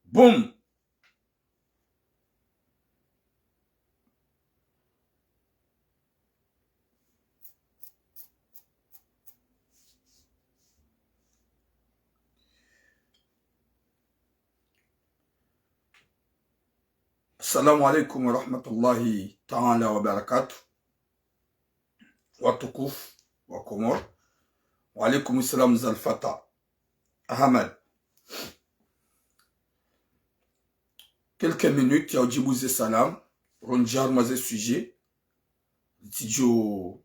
Boum. Assalamu alaikum wa rahmatullahi ta'ala wa barakatuh. Watukufu wa Komor. Wa alaikum salam Zalfata Ahmed. Quelques minutes, ya ujibuze salam. Ronjar maze sujet. Tijo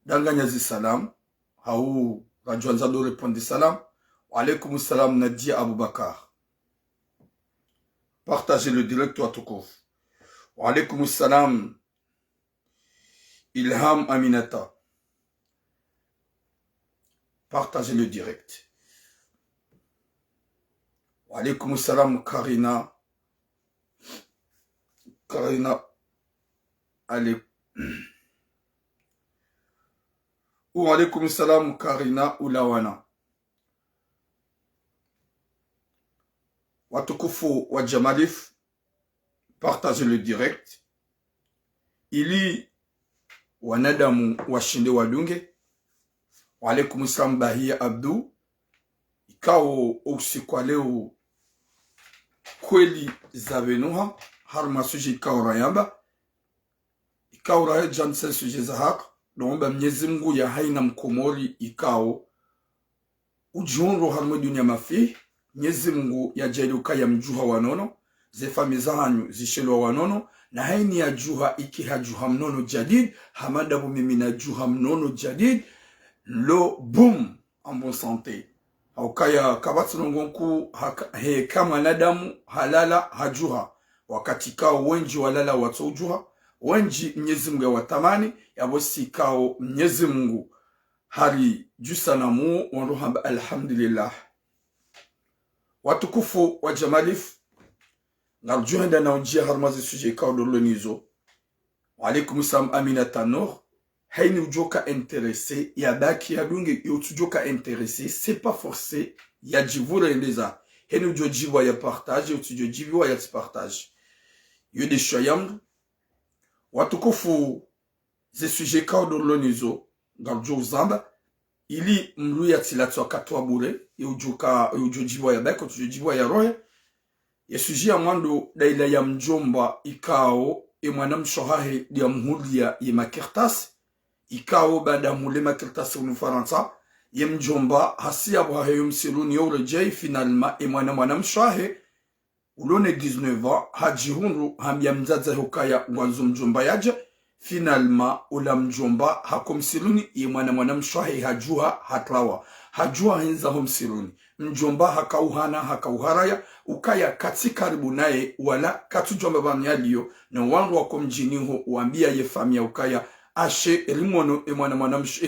danganyazi salam. Haou Radjouanzado répondre salam. Wa alaikum salam Nadia Aboubakar. Partagez le direct Watukouf. Wa alaikum salam Ilham Aminata. Partagez le direct. Wa alaikum salam Karina. Karina. Allez. Wa alaikum salam Karina Ulawana. Watukufu wa Jamalif. Partagez le direct. Ili wanadamu washinde walunge. Wa alaikum salam Bahia Abdou. Ikao usiku leo kweli zavenuha harma suje ikao rayamba. Ikao raya jansen suje zahak. Naomba Mwenyezi Mungu ya haina mkomori ikao ujunro harma dunia mafi. Mwenyezi Mungu ya jailuka ya mjuha wanono. Zefami zahanyu zishelwa wanono. Na haini ya juha iki hajuha mnono jadid. Hamadabu mimi na juha mnono jadid. Lo boom en bonne santé. Haukaya kabati nongonku he kama nadamu halala hajuha. Wakati kao wenji walala watojuha. Wenji Mwenyezi Mungu ya watamani. Yabosi kao Mwenyezi Mungu hari jusanamu wanruhamba alhamdulillah. Watukufu wa Jamalif. Ngarjuhenda na unjia harmazi suje kao dolonizo. Wa alaikum salam Aminata Nour. Haini ujoka intéressé, ya baki ya dunge ujoka intéressé, c'est pas forcé, ya jivura endeza. Haini ujo jiwa ya partage, ujo jiwa ya partage. Yo de shoyam. Watukufu ze suje kao dolonizo. Ngarjo zamba. Ili mlu ya tilatwa katwa bure. Ujo jiwa ya baki, ujo jiwa ya rohe. Ya suje ya mwando daila ya mjomba ikao. Mwana mshohahe ya mhulia ya makirtasi. Ikao bada mulema kirtasi unufaransa. Ye mjomba hasi ya buhahe msiluni yore jay finalma. Mwana mshohahe. Ulone 19 ans. Hajihunru hambia mzaza hukaya wanzu mjomba yaja. Finalma ula mjomba hako msiluni. Mwana mshohahe hajuha hatlawa. Hajuha henza msiluni. Mjomba hakauhana hakauharaya. Ukaya kati karibu nae wala katujomba banyaliyo. Na wangu wako mjiniho uambia ye famia ukaya. Ashe elimono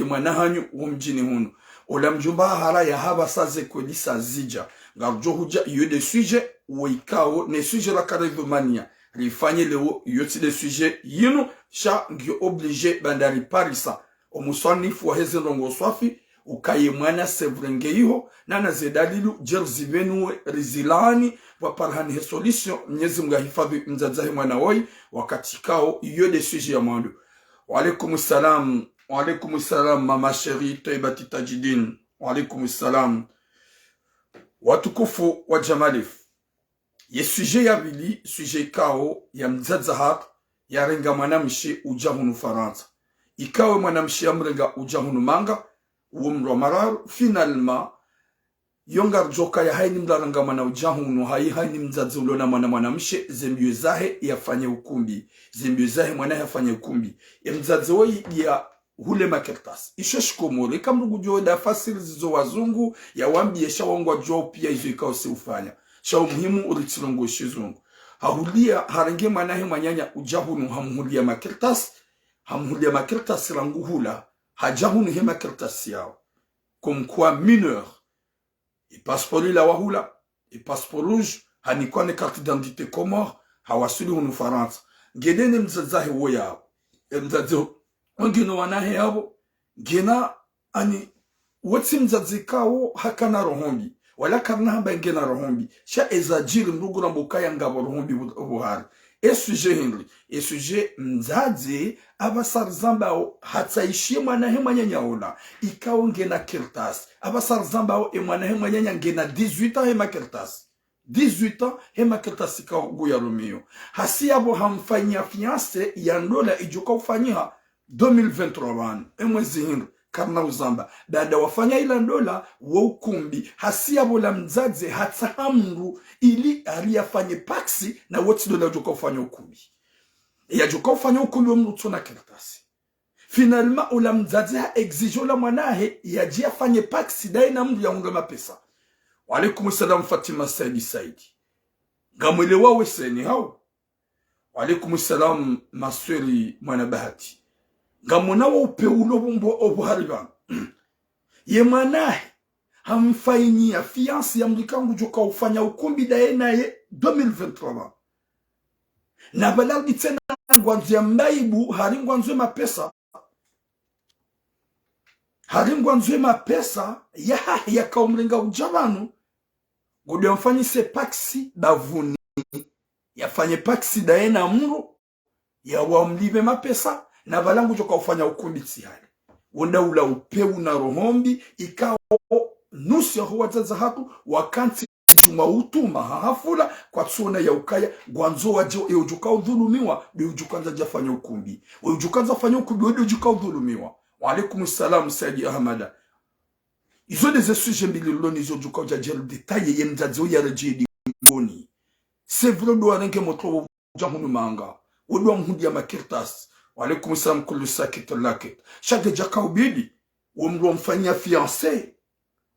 mwana hanyu umjini hunu. Ola mjomba haraya haba saze kweli sazija. Ngarjo huja iyo de suje uikao ne suje la karevomania. Rifanye leo yoti de suje yino sha ngyo oblige bandari parisa. Omusanifu wa heze rongo swafi. Ukaye mwana sevrenge iho. Nana zedalilu jerzivenue rizilani. Waparhani he solution. Mnyezi mga hifadhi mzazahi mwana woi. Wakati kao iyo de suje ya mandu. Wa alaikum salam mama chérie Taibati Tajidin. Wa alaikum salam. Watukufu wa Jamalif. Ye suje ya vili, suje kao ya mzadzahak ya renga mwanamshi ujahunu Faransa. Ikawe mwanamshi ya mrenga ujahunu manga umro mararu. Finalma yongar joka ya haini mdaranga mwana ujahunu haini mzadzi ulona mwanamshi zembio zahe yafanye ukumbi. Zembio zahe mwana yafanye ukumbi. Ya mzadzi woi ya hule makirtasi. Isho shikomori. Kamrugu joe da fasili zizo wazungu ya wambi ya shawangwa joe pia izo ikao si ufanya. Shawu muhimu uritilongo shizungu. Hahulia harenge manahe manyanya ujahunu hamuhulia makirtasi. Hamuhulia makirtasi ranguhula. Hajahunu he makirtasi yao. Kumkwa mineur. Et passeport la wahula. Et passeport rouge. Hanikwane carte d'identité Comore. Hawasuli hunu Faransa. Gedene mzazahe woya. Mzazahe ongino wanahe yabo. Gena ani. Wati mzazahe kao hakana rohombi. wala karna hamba ngena rohombi sha ezajiri mrugu na mbukaya ngabo rohombi buhari esuje henry esuje mzazi abasar zambao hatsaishie mwana hema nyanyaona ikao ngena kertas abasar zambao mwana hema nyanya ngena 18 ans hema kertas 18 ans hema kertas ikao guya Romeo hasi abo hamfanyia fiance ya ndola ijuka ufanyia 2023 mwezi henry karna uzamba baada wafanya ila ndola wa ukumbi hasiabo la mzazi hatahamru ili aliyafanye paksi na wote dola joka ufanya ukumbi ya joka ufanya ukumbi wa mrutu na kertasi finalement ula mzazi ha exijo la mwanahe ya jia fanye paksi dae na mru ya unga mapesa. Wa alaikum salam Fatima Saidi gamwele wawe seni hao. Wa alaikum salam Masweri Mwana Bahati gamona wa upeulo bumbo obuhariba ye mwanahe hamfanyia fiance ya mlikangu joka ufanya ukumbi dae na ye 2023 na balali tena ngwanzu ya mbaibu haringwanzu mapesa ya kaumringa ujabanu gudu mfanyise paksi bavuni yafanye paksi dae na mru ya wamlibe mapesa na balangu joka ufanya ukumbi tsihali wanda ula upeu na rohombi ikao nusu ya huwa zaza hatu wakanti juma utuma hafula kwa tsona ya ukaya gwanzo wajo ujuka udhulumiwa bi ujukanza jafanya ukumbi ujukanza fanya ukumbi wadi ujuka udhulumiwa. Wa alaikum salam Saidi Ahmada izo deze suje mbili loni izo ujuka ujajel detaye ye mzazi uya rejedi ngoni sevro do arenke motro jahunu manga udwa mhundi ya makirtas. Wa alaikum salam kullu sakit lakit chaque jaka ubidi umro mfanyia fiancé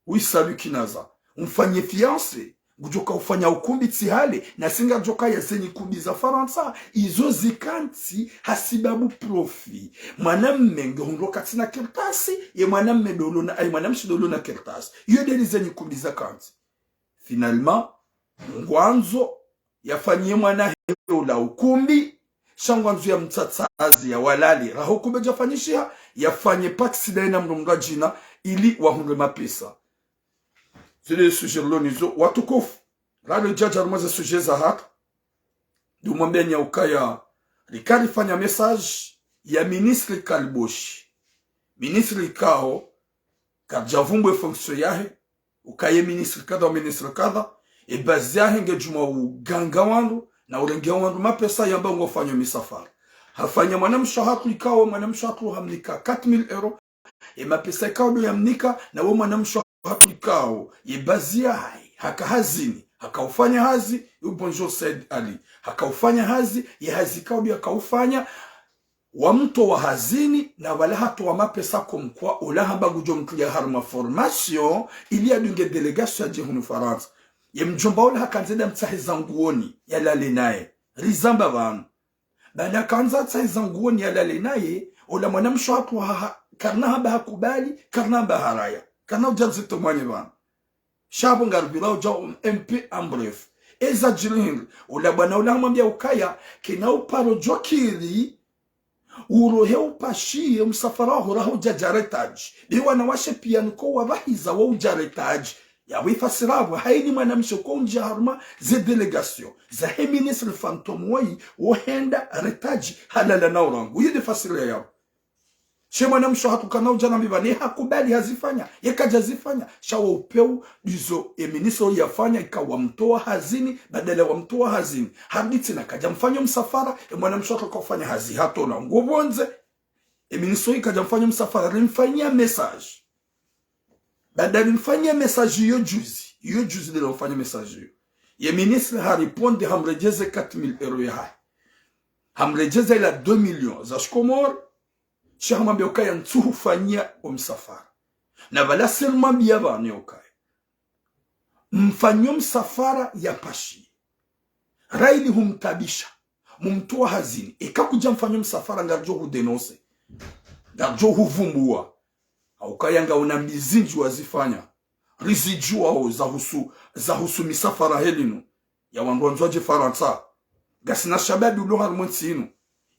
oui salut kinaza umfanyie fiancé gujoka ufanya ukumbi tsihale na singa joka ya zenyi kumbi za Faransa izo zikanti hasibabu profi mwanamme ngondoka tina kertasi ye mwanamme dolo na ay mwanamme dolo na kertasi yo deli zenyi kumbi za kanti finalement ngwanzo yafanyie mwana la ukumbi shangwanzo ya mtsatsazi ya walali raho kumbe jafanyishia yafanye paksi daina mrunga jina ili wahunwe mapesa. Zile suje lonizo watukufu rado jaja rumaze suje za hatu du mwambia nyaukaya likali fanya message ya ministri Kaliboshi ministri kao kajavumbwe fonksio yahe ukaye ministri kada e bazi yahe nge juma uganga wandu na urenge wandu mapesa yamba ngofanya misafara hafanya mwanamsha hatu likao mwanamsha hatu hamnika 4000 euro e mapesa kao yamnika na we mwanamsha hatukao yebazia hai hakahazini hakaufanya hazi bonjour Said Ali hakaufanya hazi ye hazi kaudi hakaufanya wa mto wa hazini na wala hatu wa mapesa kumkwa ulahamba gujo mtu ya harma formation ili adunge delegation ya jihunu Faransa ye mjomba ula hakanzeda mtahe zanguoni ya lale naye rizamba vanu bada kanza mtahe zanguoni ya lale naye ula mwanamsho hatu karna haba hakubali karna haba haraya kana ujanzi tomanye bana shabu ngarbila uja MP en bref eza jirin ula bwana ula mwambia ukaya kina uparo jokiri urohe upashie msafara ho jajaretaji biwa na washe pia nko wabahiza wa ujaretaji ya wifasirabu haini mwanamsho ko njarma ze delegation za ministre fantôme wai wohenda retaji halala na urangu yede fasira yao shema na msho hatukana ujana mbibani hakubali hazifanya yekaja zifanya shawa upeu dizo ministro yafanya ikawa mtoa hazini badala wa mtoa hazini haditi na kaja mfanya msafara mwana msho hakufanya hazi hato na ngobonze ministro ikaja mfanya msafara limfanyia message badala mfanyia message yo juzi ndio mfanya message yo ye ministre hariponde hamrejeze 4000 euro ya hai hamrejeze ila 2 millions za shkomor shama mbioka ntuhu fanyia msafara na bala selma biyaba ni okay mfanyo msafara ya pashi raili humtabisha mumtoa hazini ikakuja mfanyo msafara ngarjo hudenose ngarjo huvumbua au kayanga una mizinji wazifanya rizijua au za husu misafara helinu ya wandonzoje Faransa gasina shababi ulo harmontsinu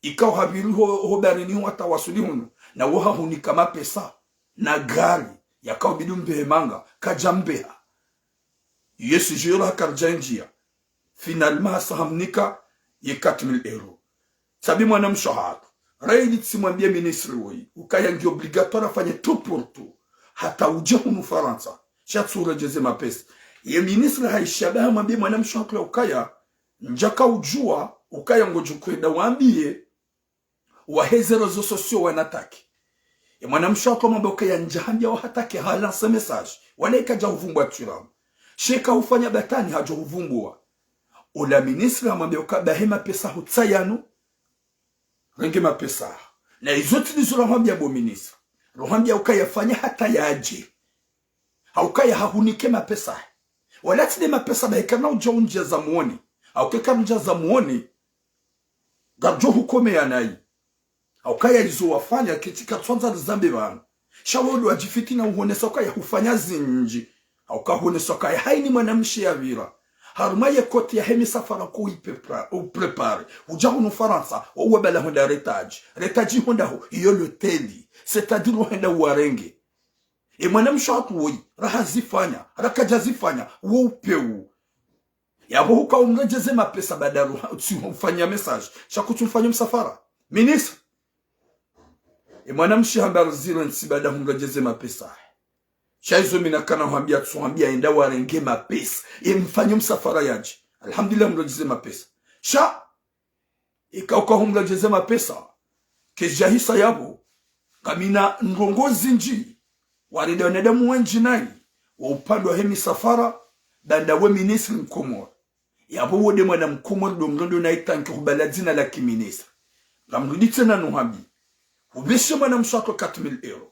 ikao habiri hobari ni wata wasuli hunu na woha hunika mapesa na gari yakao bidumbe manga kajambeha yesu jira karjanjia finalement sahamnika ye 4000 euros sabi mwana mshahara raidi tsimwambie ministre woi ukaya ngi obligatoire afanye tout pour tout hata uje hunu Faransa shatsura jeze mapesa ye ministre haishabaha mwambie mwana mshahara ukaya njaka ujua ukaya ngojukwenda waambie waheze rezo sosio wanataki ya mwana mshahara mwambie ukaya njahambia wahataki halansa message wala ikaja uvumbwa turamu sheka ufanya batani hajo uvumbwa ola ministre mwambie ukaya mapesa hutsayanu renge mapesa na izoti nizoramwambia bo ministre rohambia ukayafanya hata yaje haukaya hahunike mapesa wala tide mapesa bahekana uja unja za muoni haukeka unja za muoni garjo hukome yanai haukaya izo wafanya kitika twanza zambi bana shawolu wajifiti na uhonesa ukaya hufanya zinji haukahonesa ukaya haini mwanamshi ya vira harumaye kote ya hemi safara kui prepare uja hunu Faransa uwe bala honda retaji honda ho iyo loteli c'est-à-dire honda warenge e mwanamsho hatuoi raha zifanya rakaja zifanya upeu yabo huka umrejeze mapesa badaru ufanya message shakutumfanya msafara ministre e mwanamshi hambaru zilo nsibada umrejeze mapesa shaizo minakana huambia tsuambia enda warenge mapesa mfanyo msafara yaji alhamdulillah mrejeze mapesa sha ikauka humrejeze mapesa kejahisa yabo kamina ngongozi nji warida wanadamu wenji nai wa upande wa hemi safara danda we ministre mkomor yabo wode mwana mkomor do mrondo na itanki hubaladina la kiministre ngamruditse na nuhambi ubishe mwana mshako 4000 euros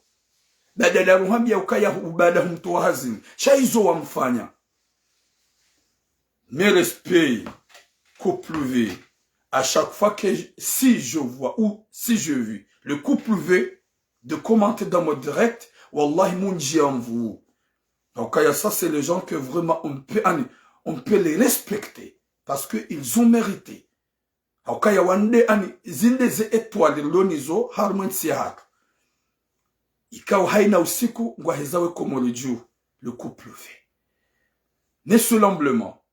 badala ruhambia ukaya ubada humtoa hazini shaizo wamfanya mes respects couple V à chaque fois que si je vois ou si je vis le couple V de commenter dans mon direct wallahi munji en vous donc ça c'est les gens que vraiment on peut les respecter parce que ils ont mérité akaya wande ani zinde ze étoiles lonizo harmon sihat ikaw haina usiku ngwa hezawe komole juu le couple fait ne solemblement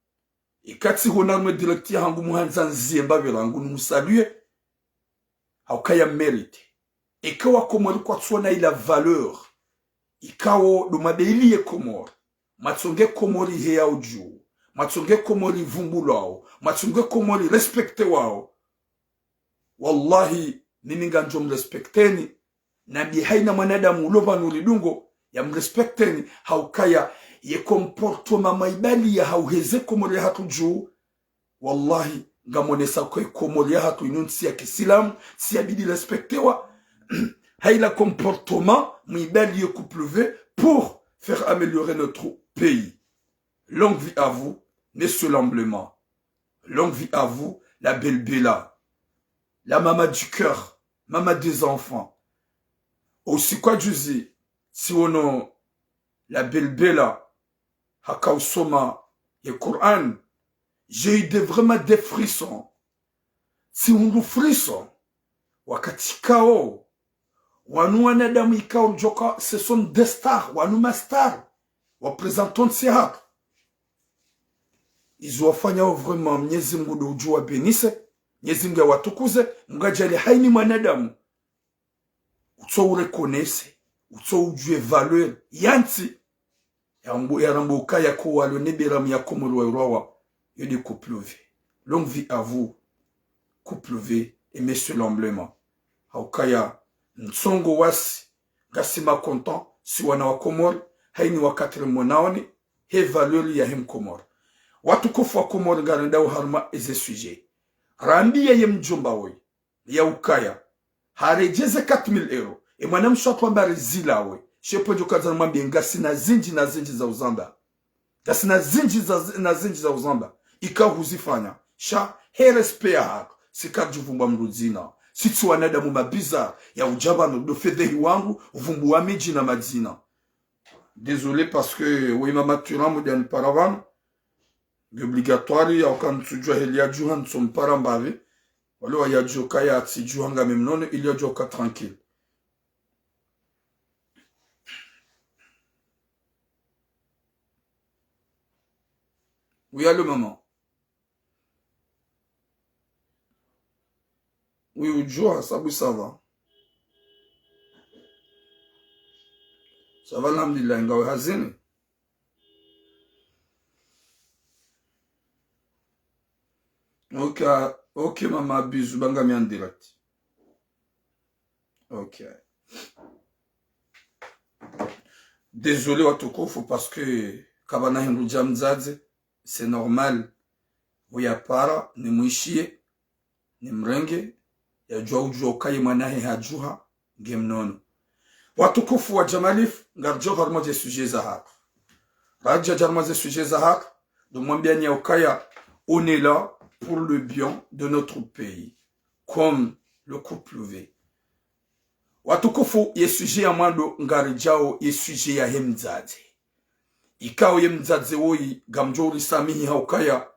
ikati honarme directeur hangu muhanza nzimba birangu nusalue akaya mérite ikawa komole kwa tsona ila valeur ikawo do mabeili komore matsonge komori heya uju matsonge komori vumbulao matsonge komori respecte wao wallahi mimi nganjo mrespekteni na bi haina mwanadamu ulova nulidungo ya mrespekteni haukaya ye comportement maibali ya hauheze komori hatu juu wallahi ngamonesa kwa komori hatu inunsi ya kisilamu si abidi respectewa haila comportement maibali ya couple V pour faire améliorer notre pays. Longue vie à vous, messieurs l'emblement. Longue vie à vous, la belle Bella. La maman du cœur, maman des enfants. Aussi quoi je dis, si on a la belle Bella, Hakausoma et Coran, j'ai eu vraiment des frissons. Si on nous frissons, wakati kao, wanu wanadamu ikao joka, ce sont des stars, wanu mastar, wapresentant de théâtre. Izwafanya vraiment Mwenyezi Mungu ujua benise, Mwenyezi Mungu watukuze, mngajali haini mwanadamu. Utso urekonese, utso ujue valeur, yanti, ya rambuka ya kuwa neberamu ya komoro wa yodi couple V. Longue vie à vous, couple V, et messieurs l'emblement. Haukaya, nsongo wasi, gasima content, si wana wa komoro, haini wakatire monaoni, he valeur ya hem komoro. Watukufu wa komoro garanda uharma eze suje. Rambi ya mjomba woi, ya ukaya, harejeze 4000 euro. E mwanamsho atuambari zila woi. Shepo jokazana mwambi ngasi na zinji za uzamba. Ngasi na zinji za uzamba. Ika huzifanya. Sha, he respect hako. Sika juvumba mruzina. Situ wanadamu mabiza ya ujabano do fedehi wangu, uvumbu wa miji na madzina. Désolé parce que, oui mama turan modiani paravan, obligatoire ya ukantsujwa helia juhan som parambave, wale wa ya joka ya atsi juhanga memnone, il y a joka tranquille. Oui, allô, maman. Oui, Oudjoa, ça va. Ça va, alhamdulillah, ngawe hazini. Ok, maman, bisous, bangami en direct. Ok. Désolé, Watukufu, parce que kabana hinduja mzazi, c'est normal. Uyapara, ni muishie, ni mrenge, ya ujua ukaye mwanahe hajuha, gemnono. Watukufu wa Jamalif, ngarjo harmoje suje za haka. Raja jarmaze suje za haka, de mwambia ni ukaya, on est là pour le bien de notre pays. Comme le couple V. Watukufu ye suje ya mwando ngarijao ye suje ya hemzaze. Ikao ye mzaze woi gamjori samihi haukaya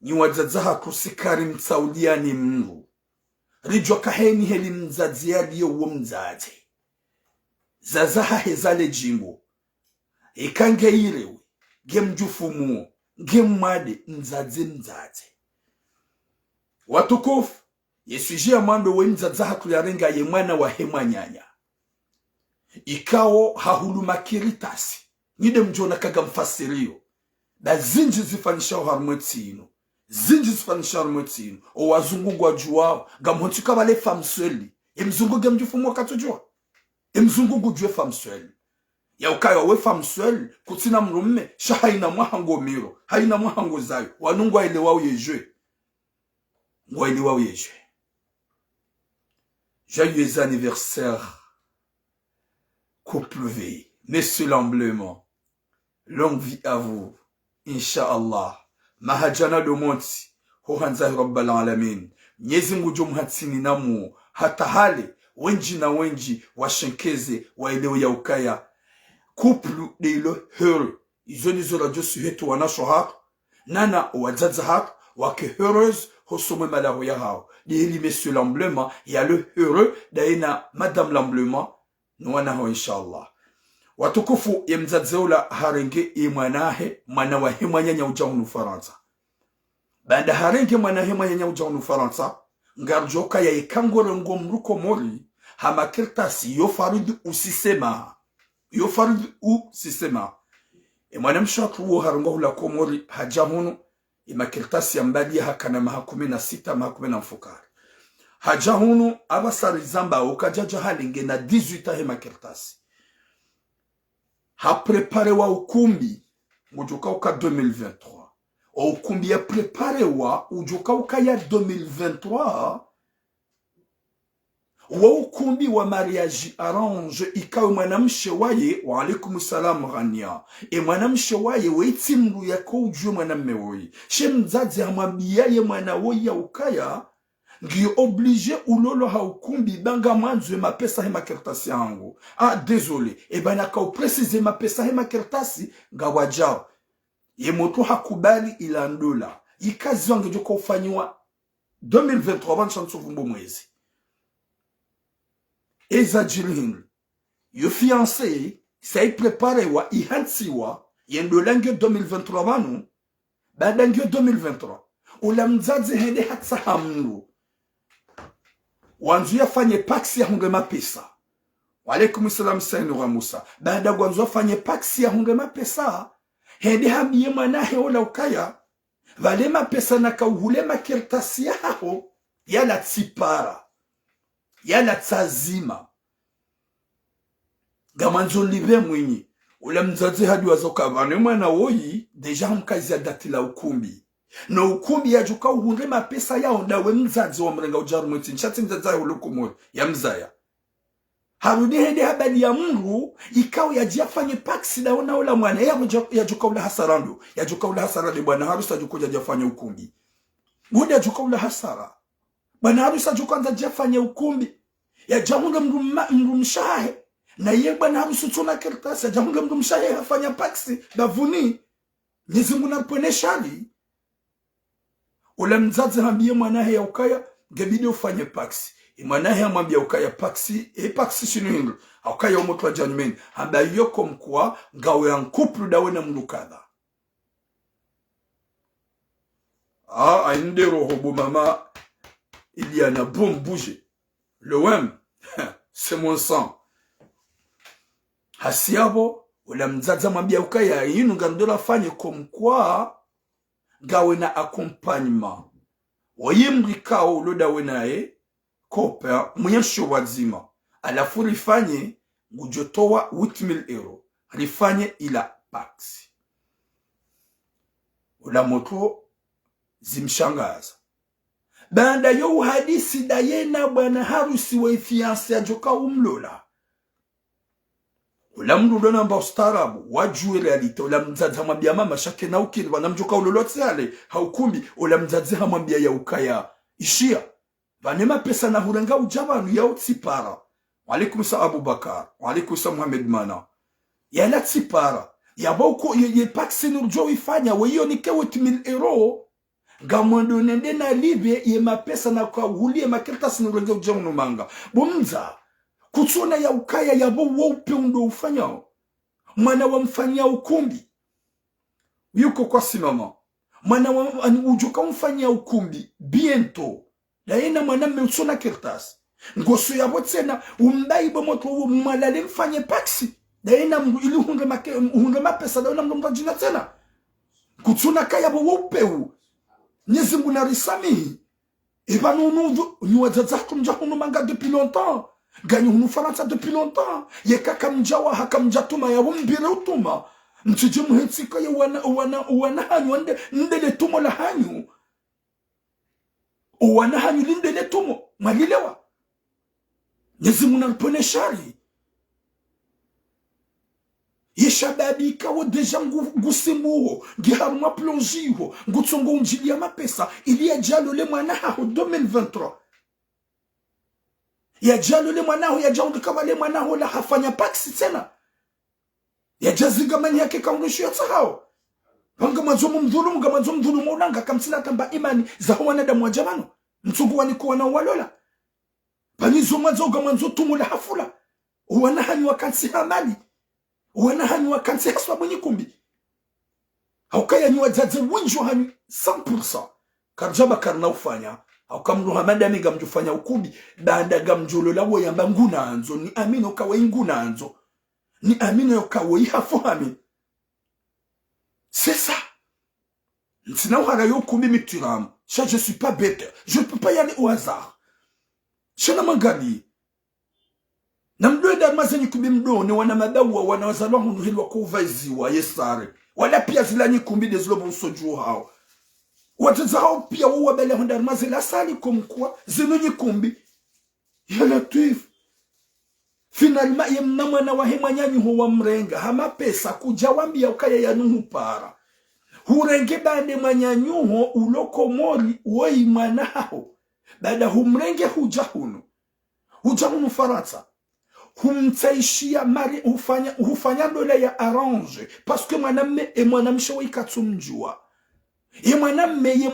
ni wazazaha kusikari mtsauliani mngu. Rijwa kaheni heli mzaze yadi yo mzaze. Zazaha hezale jimbo. Ikange irewe. Gemjufu muo. Gemmade mzaze. Watukufu yesuje ya mwando we mzazaha kuyarenga ye mwana wa hema nyanya. Ikao hahuluma kiritasi. Nide mjona kaga mfasirio. Da zinji zifanisha harmotino. O wazungu gwa juwao. Gamhontuka wale famsweli. Mzungu gemjufu mwa katujua. Mzungu gujwe famsweli. Ya ukaya we famsweli. Kutina mrumme. Sha haina mwahango miro. Haina mwahango zayo. Wanungu ile wao yejwe. Ngwa wao yejwe. Joyeux anniversaire. Couple V. Monsieur l'emblement. Longue vie à vous. Inch'Allah. Mahajana do monti. Hohanza Rabbal Alamin. Mnyezi Mungu mhatsini namu. Hata hale. Wenji na wenji. Washenkeze. Waelewe ya ukaya. Couple de ilo heureux. Izoni zo radio suhetu wanasho hak. Nana wazaza hak. Wake heureuse. Hosome malaro ya hao. Dihili monsieur l'emblement. Ya le heureux. Daina madame l'emblement. Nwana ho inshallah. Watukufu ya mzazeula harenge ya mwanahe mwana wa hema nyanya ujahunu Faransa. Banda harenge mwana hema nyanya ujahunu Faransa. Ngarjoka ya ikangore ngomruko mori. Hamakirtasi yofarid usisema. Mwana mshakru uo harango hula komori hajahunu. Imakirtasi ya mbadi ya hakana mahakumi na sita mahakumi na mfukari. Hajahunu abasari zamba ukajaja halinge na 18 hema kirtasi. Ha prepare wa ukumbi ujuka uka 2023. O ukumbi ya prepare wa ujuka uka ya 2023. Wa ukumbi wa mariage arrange ikawe mwanamshe waye wa alaikum salam rania. Mwanamshe waye we itimru yako ujue mwanamme woyi. She mzazi hamwambia ye mwana woyi ya ukaya. Ngiyo oblige ulolo ha ukumbi banga manzwe mapesa hema kertasi yangu. Désolé. Naka upresize mapesa hema kertasi nga wajao. Ye moto hakubali ilandola. Ikazi wange joko ufanyiwa 2023 vanchansu vumbo mwezi. Eza jilhingu. Yo fiancé, sa yi prepare wa ihansiwa. Yendolange 2023 vanu. Badange 2023. Ula mzazi hende hatsa hamnu. Wanzu ya fanye paksi ya hunge mapesa. Walaikum salam sayyidina wa Musa. Baada wanzu ya fanye paksi ya hunge mapesa. Hende hambiye mwanahe ola ukaya. Vale mapesa na kauhule makirtasi yao. Yala tsipara. Yala tsazima. Gamanzo libe mwenye. Ula mzazi hadi wazoka. Vane mwana woyi. Deja mkazi ya dati la ukumbi. Na ukumbi ya juka uhunde mapesa yao ndawe mzazi wa mrenga ujaru mwiti. Nshati mzazi ya ulukumuri ya mzaya. Harudi hende habali ya mungu. Ikao ya jiafanye paksi da ona ula mwana. Ya juka ula hasarando. Ya juka ula hasarando. Bwana harusa juko ya jiafanye ukumbi. Mwode ya juka ula hasara. Bwana harusa juko anda jiafanye ukumbi. Ya jahunga mrumshahe. Na ye bwana harusu tuna kertasi. Ya jahunga mrumshahe hafanya paksi. Davuni. Nyezimu na pwene shali. Ule mzazi hambiye mwanahe ya ukaya, gebide ufanye paksi. Mwanahe hamwambia ukaya paksi, paksi shinu hindu. Ukaya umotu wa janumeni. Hamba yoko mkua, gawe ya nkupru dawe na mnukadha. Ah, aindero robo mama, il y en a bon bouger. Le wem, c'est mon sang. Hasiabo, ola mzaza mambia ukaya, yinu gandola fanye comme quoi, gawe na accompagnement. Oyemrikao loda wenae, kopa, mwenye wazima. Alafu rifanye, ngujotowa 8,000 €. Rifanye ila paksi. Ola moto, zimshangaza. Banda yo hadisi dayena bwana harusi wa fiancé ajoka umlola. Ola mlulo namba ustarabu, wajue realite, ola mzazi hamambia mama shake na ukili, wana mjoka ulolote ale, haukumbi, ola mzazi hamambia ya ukaya, ishia. Vanema pesa na hurenga ujabanu ya utsipara. Walikum sa Abubakar, walikum sa Muhammad Mana. Ya la tsipara, ya bauko, ye paksi nurjo ifanya, weyo nike 8,000 €, gamwendo nende na libe, ye mapesa na kwa huli, ye makirta sinurenge ujaunu manga. Bumza, kutsona ya ukaya ya bo wope undo ufanya. Mwana wa mfanya ukumbi. Yuko kwa simama. Mwana wa ujuka mfanya ukumbi. Biento. Laena mwana meutsona kirtas. Ngoso ya botsena umbai bomoto mmalale mfanye paksi. Laena ili hunde mapesa laena mdomba jina tena. Kutsona kaya bo wope u. Nyezi mguna risami. Eba nunudu. Nyuwa zazatu mjahunu manga depuis longtemps. Ganyo hunu Faransa depuis longtemps. Ye kaka mjawa haka mjatuma ya wumbire utuma. Mchiji mhetsika ya wana hanyu ndele tumo la hanyu. Wana hanyu lindele tumo. Mwalilewa. Nyezi muna mpone shari. Ye shababi ikawo deja ngusimuho. Giharuma plonjiho. Ngutsongo unjili ya mapesa. Ili ya jalo le mwana haho 2023. Ya jalo le mwanaho ya jaundi kama le mwanaho la hafanya paksi tena. Ya jaziga mani yake kaungishu ya tsahao. Wanga mazomu mdhulumu ga mazomu mdhulumu ulanga kamsila tamba imani za wanadamu wa jamano. Mtsugu wanikuwa na uwalola. Panizo mazo ga manzo tumu la hafula. Uwanahanyi wakansi hamali. Uwanahanyi wakansi haswa mwenye kumbi. Haukaya ni wajaze winjo hanyi 100%. Karjaba karna ufanya. Haukamru hamada gamjufanya ukumbi. Banda gamjolo la woyamba nguna anzo. Ni amino kawa nguna anzo. Ni amino kawa hafu hami. C'est ça. Sinon, je ne suis pas bête. Je ne peux pas y aller au hasard. Je n'ai pas gagné. Namdwe da mazeni kubimdo ni wana madawa wana wazalwa hunuhilwa kuvaiziwa yesare. Wala pia zilani kumbi de zlobo soju hao. Wataza hao pia uwabele honda mazela sali kumkwa zinunyi kumbi. Ya latif. Finalement yemnama na wahema nyanyi huwa mrenga. Hama pesa kujawambi ya ukaya ya nuhu para. Hurenge bande manyanyuho uloko mori woi manaho. Bada humrenge hujahunu. Hujahunu Faransa. Humtaishia mari hufanya dole ya arrange. Parce que mwanamme e mwanamshe woi katsumjua. Ye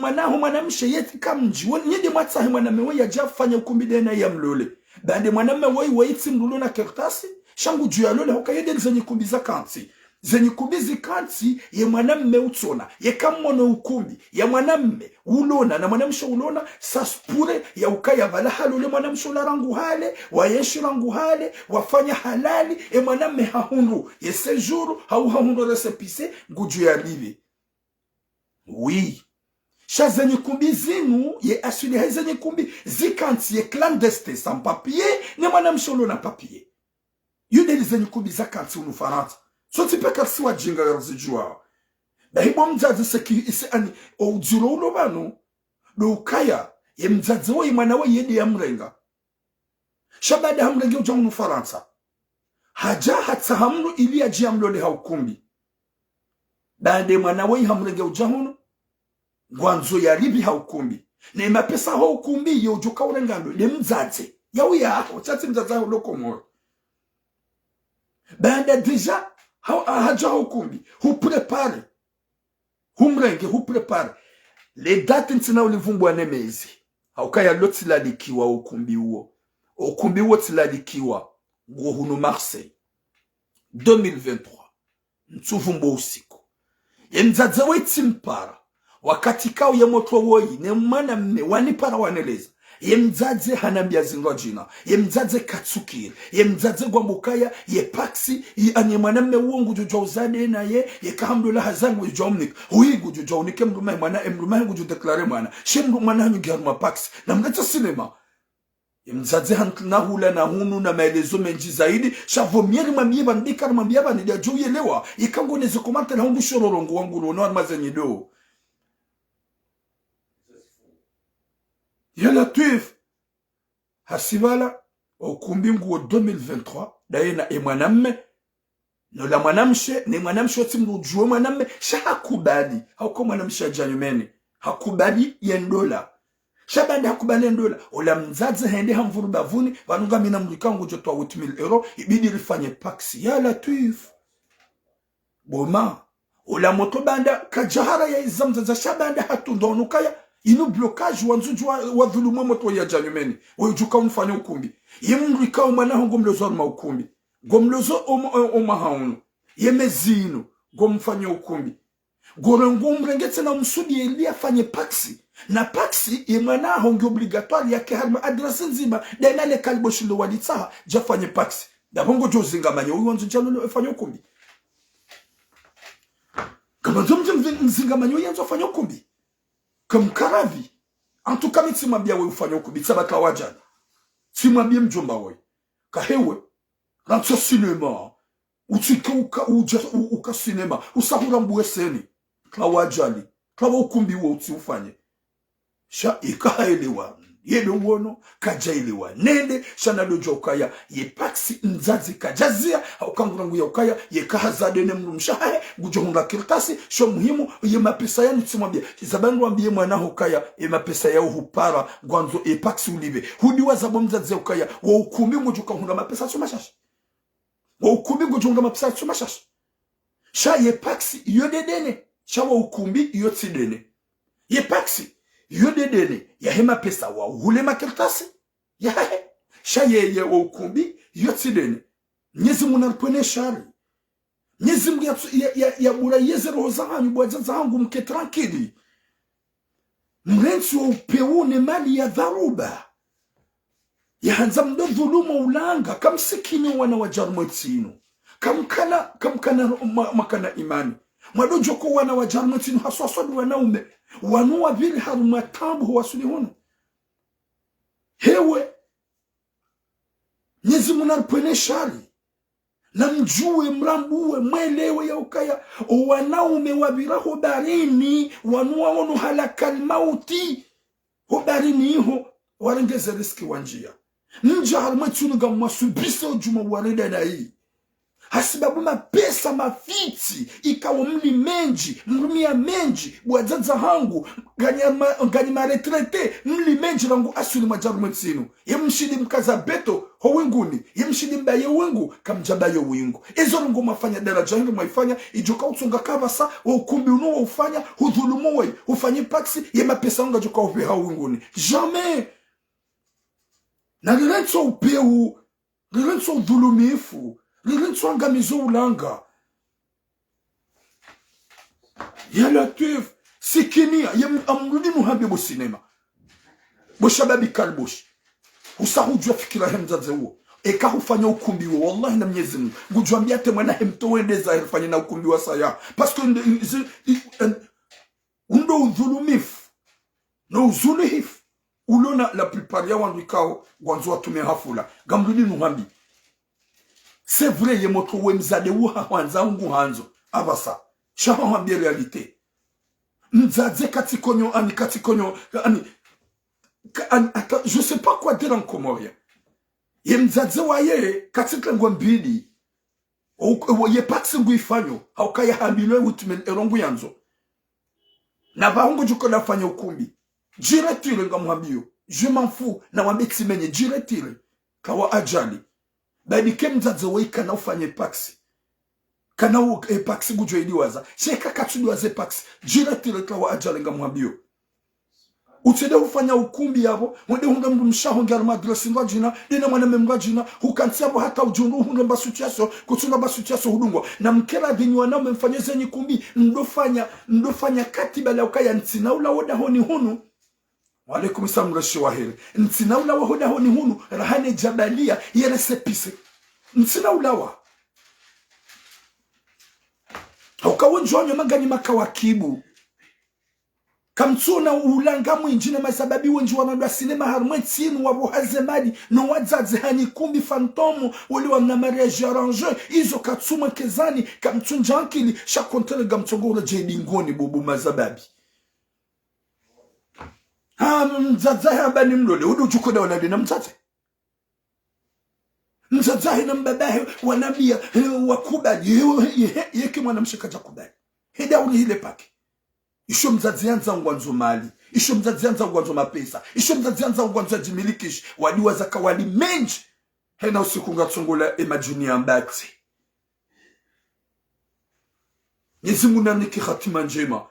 mwanaho mwanamshe yeti kamjua. Nyede mwatsahe mwanamme woi ya jafanya ukumbidena ya mlole. Bande mwanamme woi iti mlulo na kertasi. Shangu juu ya lole hukayede zenye kumbiza kanti. Zenye kubizi kanti ye mwanamme utsona. Ye kamono ukumbi. Ya mwanamme ulona na mwanamshe ulona. Saspure ya ukaya vala halole mwanamshe ularangu hale. Wayeshi rangu hale. Wafanya halali. Ye mwanamme hahundu. Ye sejuru hauhahundu resepise. Nguju ya livi. Oui. Cha zenye kumbi zinu. Ye asuli hai zenye kumbi. Zikanti ye clandestin sans papier. Ne mwanamshe ulona papier. Yude li zenye kumbi zakanti unu Faransa. So tipe kasi wa jinga ya zijua. Da hibo mzazi seki isi ani o ujiro ulo banu. Do ukaya ye mzazi wa imanawa yedi ya mrenga. Shabada hamrenge uja unu Faransa. Haja hata hamru ili ya jia mlole haukumbi. Bade manawa hamrenge uja unu. Gwanzo ya ribi haukumbi. Ne mapesa haukumbi ye ujuka urengando. Le mzazi. Ya uya hako. Chati mzazi hau loko moro. Bade deja haja hukumbi, huprepare, humrenge, huprepare. Le date ntina ulivumbu anemezi. Haukaya lotila likiwa ukumbi uo. Ukumbi uo tila likiwa. Gohunu Marseille. 2023. Nsuvumbu usiku. Ye mzazewe timpara. wakati kao ya moto woi ne mwana mme wanipara waneleza ye mzaze hanambia zingwa jina ye mzaze katsukire ye mzaze gwambukaya ye paksi anye mwana mme uongu jujwa uzade na ye kahamdula hazangu jujwa umnik huigu jujwa unike mruma mwana mruma jujwa deklare mwana she mruma na nyugiaruma paksi na mleta sinema ye mzaze hankna hula na hunu na maelezo menji zaidi shavomieri mamie bandika na mamie bandia juu yelewa ikango neze komante na hungu shororongo wangu rono mazenye do Yala tuif hasivala ukumbi nguo 2023 daina emwanamme no la mwanamshe ni mwanamshe wote mrujue mwanamme shakubali hauko mwanamshe ajanyumeni hakubali yendola shabandi hakubali yendola ola mzazi hende hamvuru bavuni vanunga mina mrikangu joto wa 8000 euro ibidi rifanye paksi yala tuif boma ola motobanda kajahara ya izamza shabanda hatundonukaya inu blocage wanzuju wa dhuluma moto ya janyumeni wejuka umfanya ukumbi yemrika umana hongo mlozo ma ukumbi gomlozo omahaunu yemezino gomfanya ukumbi gorengo mrengetse na msudi eli afanye paksi na paksi yemana hongo obligatoire yake harma adresse nzima dena le kalbo shilo walitsa jafanye paksi da hongo jozinga manyo uwanzu jalo afanye ukumbi kama nzinga manyo yanzu afanye ukumbi comme Karavi. En tout cas, si je bien ufanya ukubi, ça va tawajani. Si je bien mjomba wai. Kahewe, rancho cinéma, uka cinéma, usahura mbueseni, tawajani, tawa ukumbi wa uti ufanye. Sha ikaelewa, yele uono, kajaelewa. Nende, shana dojo ukaya, ye paksi nzazi kajazia, haukangurangu ya ukaya, ye kahazade ne mrumshahe, gujohunga kirtasi, sho muhimu, ye mapesa ya nutimwambia. Zabangu wambie mwana ukaya, ye mapesa ya uhupara, gwanzo ye paksi ulibe. Hudiwa zabo mzazi ukaya, wa ukumi mjuka hunga mapesa sumashashi. Wa ukumi mjuka mapesa sumashashi. Sha ye paksi, yodedene. Sha wa ukumbi, yotidene. Ye paksi, yodedene ya hema pesa wa uhule makirtasi ya he shaye wa ukumbi yotsidene nyezi munarpone shari nyezi ya bura yeze roza hanyu bwaza zangu mke tranquili mrensi wa upeu ne mali ya dharuba ya hanza mdo dhuluma ulanga kamsikini wana wa jarmotino kamkana makana imani Mwadojoko wana wa jarmatinu haswaswadu wanaume wanuwa vile harumatambu huwasuli hono. Hewe nyezi munarpene shari na mjue mrambuwe mwelewe ya ukaya wanaume wabira hodarini wanuwa hono halakal mauti hodarini iho warengeze riski wanjia nja harmatinu gamma subisa ujuma wareda na hii hasibabu mapesa mafiti ikawa mli menji mrumia menji bwazaza hangu gani maretrete mli menji rangu asuli majarumetsinu yemshidi mkaza beto ho winguni yemshidi mbaye wingu kamjabaye wingu ezo rungu mafanya daraja hindu maifanya ijoka utunga kavasa wa ukumbi unuwa ufanya hudhulumuwe ufanyi paksi ye mapesa unga joka upe hao winguni jamais na lirenso upeu lirenso udhulumifu lirenso angamizo ulanga yala tuf sikinia amrudi muhambi bo sinema bo shababi kalbosh usahujua fikira hemzaze huo eka hufanya ukumbi huo wallahi na Mwenyezi Mungu ngujwambia te mwana hemtoende za fanya na ukumbi wa saya parce que undo udhulumifu no uzulihif ulona la plupart ya wandikao gwanzo watumia hafula gamrudi muhambi. C'est vrai, ye moto we mzade uha wanza ungu hanzo. Abasa. Shaha wambie realite. Mzade katikonyo, je sais pas quoi dire en Comoria. Ye mzade wa ye, katiklengo mbili. Ye paksi ngu ifanyo. Hauka ya hamilwe utumel erongu yanzo. Na vaungu juko na fanyo ukumbi. Jiretire nga mwambio. Je m'en fous. Na wambi timenye. Jiretire. Kawa ajali. Badi kemzaze weika na ufanye paksi. Kana paksi gujo iliwaza. Sheka katsuliwaze paksi. Jiretire kawa ajalenga mwambio. utede ufanya ukumbi yabo mwede hunga mdu mshaho ngara madresi ngajina dina mwana memgajina hukantiabo hata ujundu hunga basutiaso kutunga basutiaso hudungwa na mkera dinyo na memfanyeze nyi kumbi mdofanya katiba la ukaya ntina ula woda honi hunu walaikum salam rashi wahiri ntina ula woda honi hunu rahane jabalia yere sepise ntina ula wa ukawonjonyo magani makawakibu kamtsona ulanga mwinjina masababi wenji wa manda sinema harmwe tsinu wa buhazemadi no wadzaze hani kumbi fantomu wali wa mnamareji arrange izo katsuma kezani kamtsunjankili shakontele gamtsongora jedingoni bubu masababi mzazahe abani mlole udu chukoda wanadina mzaze mzazahe na mbabahe wanabia wakubali yeke mwana mshikaja kubali heda uli hile pake isho mzazi yanza ngwanzo mali isho mzazi yanza ngwanzo mapesa isho mzazi yanza ngwanzo jimilikish wadiwa za kawali menji hena usiku ngatsongola emajuni ambati Yezimu namniki khatima njema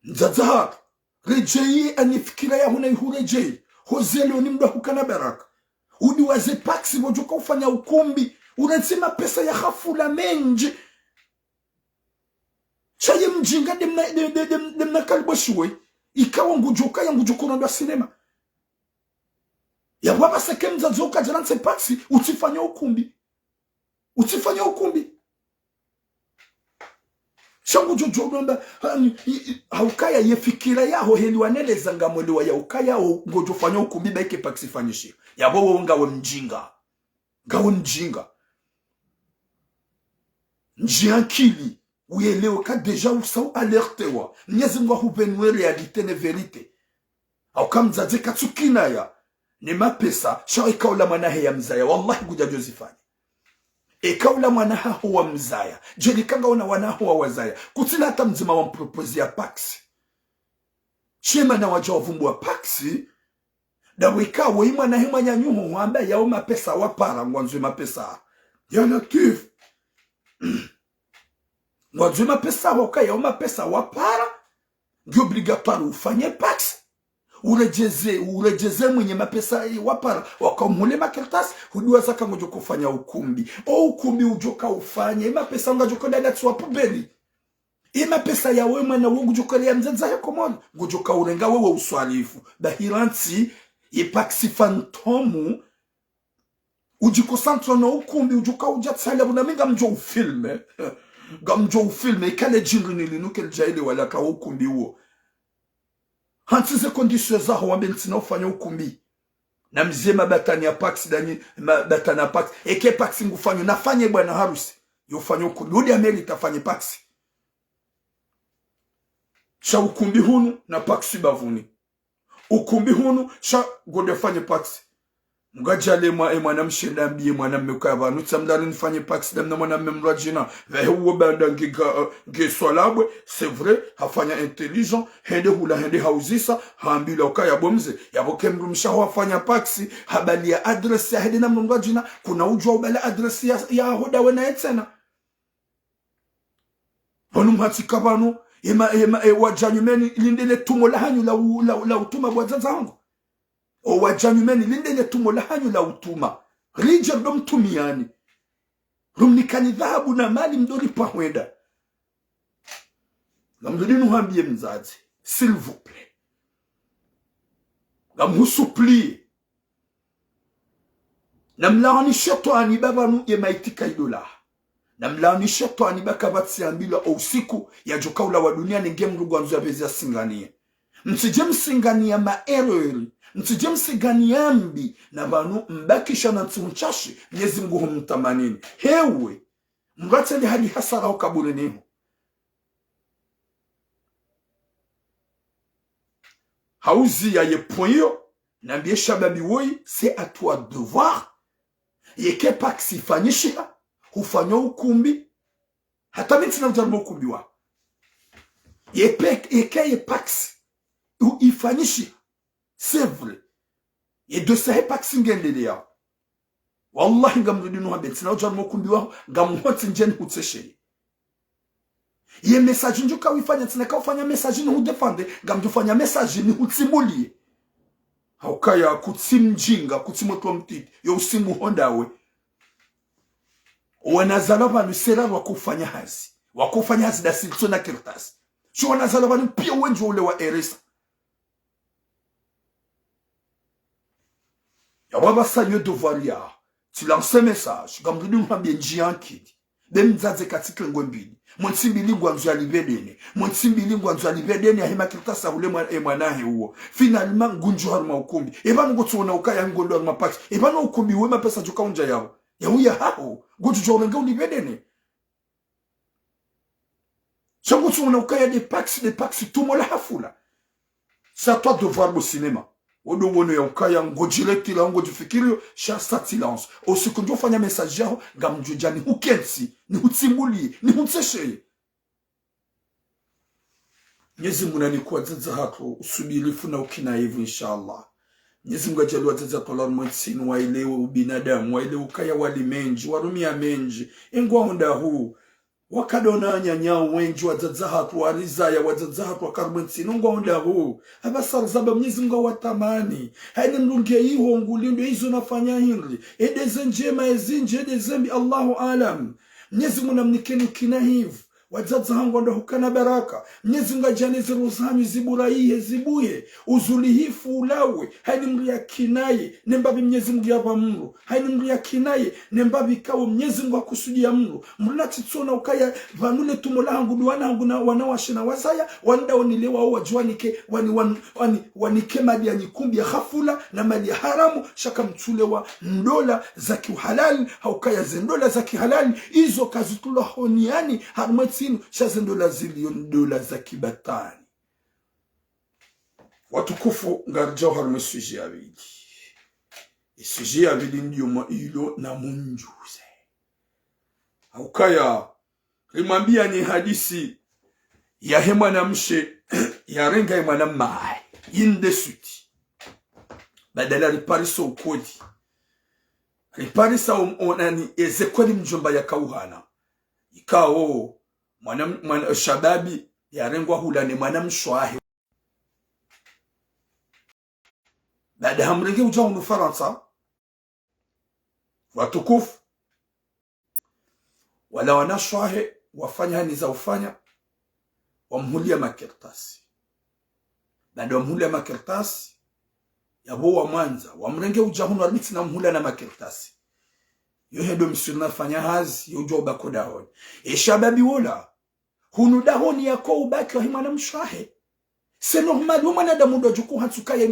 mzazaha rejei anifikira ya huna ihu rejei hozeli onimda hukana baraka udiwaze paksi mojoka ufanya ukumbi unasema pesa ya hafula menji chaye mjinga demna kalboshiwe ikawa ngujuka ya ngujukona ndo sinema ya waba sekemza zoka jalanse paksi utifanya ukumbi shangu jojo namba haukaya yefikira yaho heli waneleza ngamwelewa ya ukaya ngojofanya ukumbi baike paksi fanyishi ya bowo ngawe mjinga njiankili uyelewe ka deja usau alerte wa nyezi mwa hubenwe realite ne verite au kamzaze katsukina ya ni mapesa shao ikaula mwanahe ya mzaya wallahi guja jozifanya ikaula mwanaha huwa mzaya jeli kanga una wanahu wa wazaya kutina hata mzima wa mpropozi ya paksi shema na waja wavumbu wa paksi da wika wa ima na hima nyanyuhu wamba ya uma pesa wapara mwanzo mapesa ya natif mwanzo mapesa waka ya uma pesa wapara ngi obligatoire ufanye paksi urejeze mwenye mapesa wapara wakamule makertas huduwa zaka ngojo kufanya ukumbi ukumbi ujoka ufanye mapesa ngajoka dada tuwa pubeli mapesa ya we mwana wogu jokale ya mzaza ya komona ngojoka urenga wewe uswalifu bahiranti paksi fantomu ujikosantra na ukumbi ujoka ujatsala bunaminga mjo ufilme gamjo ufilme ikale jinri nilinuke ljaile wala ka ukumbi uo hantize kondisyo zaho wambentina ufanya ukumbi na mzema batani ya paksi dani batani ya paksi eke paksi ngufanyo nafanye bwana harusi yufanya ukumbi udi ameli tafanye paksi sha ukumbi hunu na paksi bavuni ukumbi hunu sha godefanye paksi mgajale mwana mshenda mbiye mwana mmekaba nutsamdani nifanye paksi damna mwana mmemrajina vehuwa banda ngeswalabwe c'est vrai hafanya intelligent hende hauzisa haambila ukaya bomze yaboke mrumshaho hafanya paksi habali ya adresi ya hende na mrumrajina kuna ujua ubala adresi ya hoda wena etena honu mhatika banu wajanyumeni lindele tumo la hanyu la utuma bwazaza hangu wajanyumeni lindele tumo la hanyu la utuma rija ndo mtumiani rumnikani dhahabu na mali mdori pahwenda gamdodinu hambie mzazi s'il vous plaît gamhusuplie namlaani shetani babanu yemaitika idola namlaani shetani bakabatsi ambila usiku ya jokaula wa dunia ninge mrugwanzu ya bezi ya singanie msije msingania maerori msije msingania mbi na banu mbakisha na tsunchashi Mwenyezi Mungu humtamanini hewe mrateli hadi hasara ukabule niho hauzi ya yepoyo nambie shababi woi c'est à toi de voir yeke paksi fanyisha hufanya ukumbi hata mimi sina mjarimo ukumbi wa yeke paksi ifanyishi c'est vrai de sahe paksi ngendelea wallahi ngamrudinu habe sina mjarimo ukumbi wa ngamuhoti njeni hutseshe Ye message njuka wifanya tina ka ufanya message ni udefende gamdu fanya message ni utsimulie haukaya kutsimjinga kutsimoto mtiti yo usimu hondawe wanazalaba ni sera wakufanya hazi da silso na kirtasi sio wanazalaba ni pia wenjo ule wa eresa ya waba sa yo devoir ya tu lances un message gamdu ni mwambie njian kidi demzaze katika ngwembili Monsimbili ngwanzu alibedene. Monsimbili ngwanzu alibedene ya hima kirtasa ule mwanahe uo. Finalement ngunju haruma ukumbi. Ebanu gotuona ukaya ngondo haruma pati. Ebanu ukumbi wema pesa joka unja yao. Ya uya hao. Gotu jorenga ulibedene. Changu tuona ukaya des pax tumola hafula. C'est à toi de voir le cinéma. Odo wono ya ukaya ngojileti la ngojifikirio sha silence. Osikunjo fanya message yao gamjujani hukensi ni hutimbuli ni hutseshe. Mwenyezi Mungu anikuwa zaza hako usubirifu na ukinaevu inshallah. Mwenyezi Mungu ajalie zaza tola mwensini waelewe ubinadamu waelewe ukaya wali menji warumia menji engwa honda huu wakadona nyanyao wenji wazaza hatu warizaya wazaza hatu wakarumwensi nungwa honda huu abasar zaba Mwenyezi Mungu watamani haini mlungia hiho ngulindo hizo nafanya hili edeze njema ezinje edezembi Allahu alam Mwenyezi Mungu namnikeni kina hivu wazaza hangu ndo hukana baraka Mwenyezi Mungu ajanize rozami ziburahihe zibuye uzulihifu ulawe haini mria kinaye nembabi Mwenyezi Mungu yava mru haini mria kinaye nembabi kawo Mwenyezi Mungu akusudia mru mrunati tsona ukaya vanule tumola hangu duwana hangu na wanawashina wazaya wanda wanilewa uwa juanike wanike mali ya nyikumbi ya khafula na mali ya haramu shaka mtulewa ndola za kiuhalali haukaya zendola za kihalali izo kazitula honiani harumati shazendola zilioni dola za kibatani watukufu ngarjao harume suje abidi suje abidi ndiyo ilo na munjuze haukaya limwambia ni hadisi ya hema na mshe ya renga hema na mai inde suti badala ripariso ukodi riparisa onani ezekweli mjomba ya kauhana ikao mwana shababi ya rengwa hula ni mwana mshwahi baada hamrenge ujao nu Faransa watukufu wala wanashwahi wafanya hani za ufanya wamhulia makirtasi baada wamhulia makirtasi yabo wa Mwanza wamrenge ujao nu almiti na mhula na makirtasi yohedo msuna fanya hazi yojo bakoda honi shababi wola hunu dahoni yako ubaki wa himana mshahe c'est normal umana da mundo juku hatsuka ya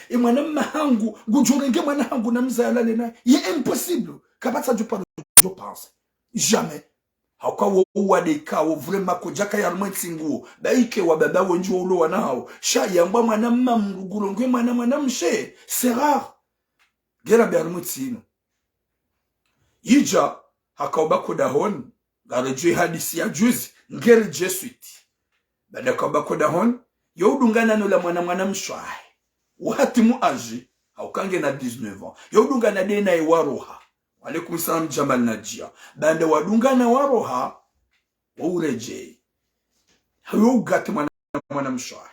imana mahangu gujurenge mwana hangu na mzalale na ye impossible kabata jupa je pense jamais hauka wade kawo vraiment ko jaka ya mwensingu baike wa baba wenju ulo wanao sha yamba mwana mamrugulongwe mwana mshe c'est rare gera bi almutsino ija hakaubako dahoni garejwe hadisi ya juzi ngeri jesuiti baada kabako dahoni yodungana no la mwana mshwahi wahati muaji haukange na 19 ans yodungana dena iwaroha alaikum salam Jamal Najia baada wadungana waroha ureje hayogati mwana mshwahi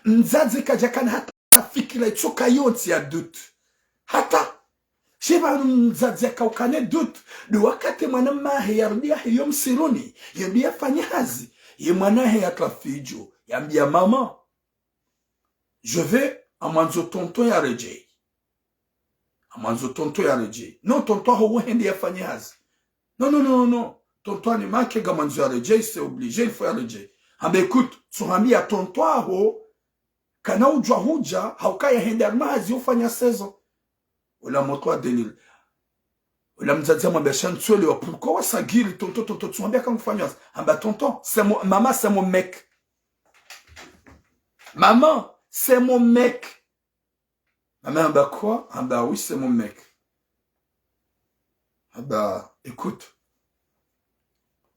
mzazi kajakana hata fikira itoka yote ya dut hata Sheba mzazi kaukane dut do wakati mwana mahe yarudia hiyo msiruni yarudia fanya hazi ye mwanahe ya trafijo yambia mama je vais amanzo tonton ya rejei amanzo tonton ya rejei non tonton ho wende ya fanya hazi non tonton ni make gamanzo ya rejei c'est obligé il faut ya rejei ambe écoute tsuhami ya tonton ho kana ujwa huja haukaya hende armazi ufanya saison Ola moto adenil. Ola mzazi mwambia chantsole wa pourquoi wasagiri tonton tu mwambia kama kufanya amba tonton c'est mon maman c'est mon mec. Maman c'est mon mec. Maman amba quoi? Amba oui c'est mon mec. Amba écoute.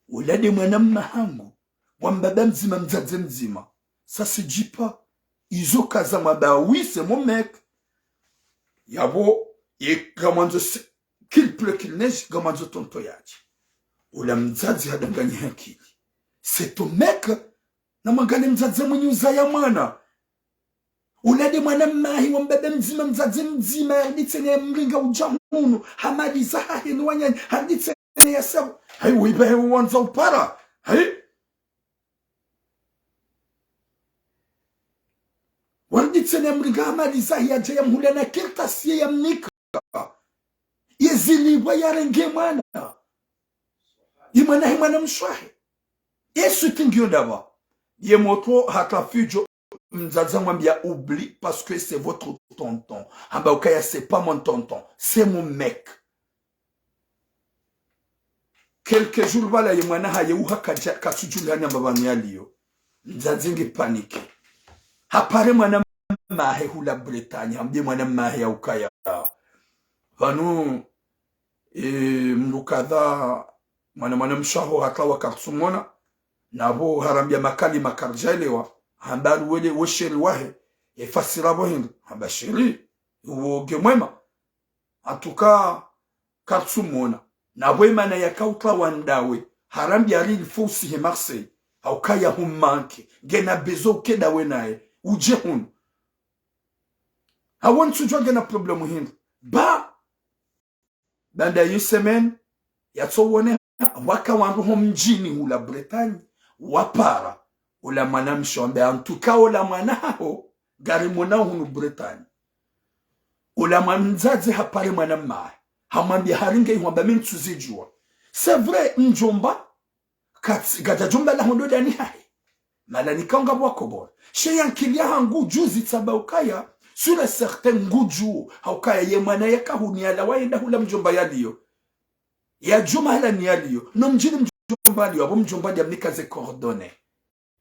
Ola de mwana mahangu wambaba mzima mzazi mzima. Ça se dit pas. Izo kaza mwambia oui c'est mon mec. Yabo et gamanzo qu'il pleut qu'il neige gamanzo tonto yaji ula mzazi hadanganya akili c'est ton mec na mangale mzazi mwenye uzaya mwana ulade mwana mahi wambebe mzima mzazi mzima yarditsene mringa ujamunu hamadi zahahe nuwanyani yarditsene ya sabu hai uibahe uwanza upara hai warditsene mringa hamadi zahi ya jaya mhulana kirta siye ya mnika yeziliwa yarenge mwana imana mwana mshwahe yesu tingio d'abord ye moto hatafijo mzaza mwambia oublie parce que c'est votre tonton amba ukaya c'est pas mon tonton c'est mon mec quelques jours bala ye mwana haye uha kasujulana babani yaliyo mzazingi panique hapare mwana mahe hula Bretagne ambie mwana mahe ya ukaya vanu mlukadha mwana mshaho hatawa karsumona nabo harambia makali makarjalewa hambaru wele wosheri wahe yafasira bohindu habashiri uwoge mwema atuka karsumona nabo imana yakautra wandawe harambia ari fosi he Marseille au kaya humanke gena bezo keda wenae uje hunu hawon tujwa gena problemu hindu ba banda yu semaine yatsowone waka wandu mjini hula Bretagne wapara ula mwana mshombe antuka ula mwana hao gari mwana hunu Bretagne ula mzazi hapare mwana maa hamambi haringe yuwamba mintu zijua c'est vrai njomba gada jomba la hondo dani hai mala nikanga wako bora she yankilia hangu juzi taba ukaya sur un certain nguju haukaya ye mwana yaka huni ala waenda hula mjomba yaliyo ya juma hala ni yaliyo no mjini mjomba liyo abo mjomba liya mnikaze coordonne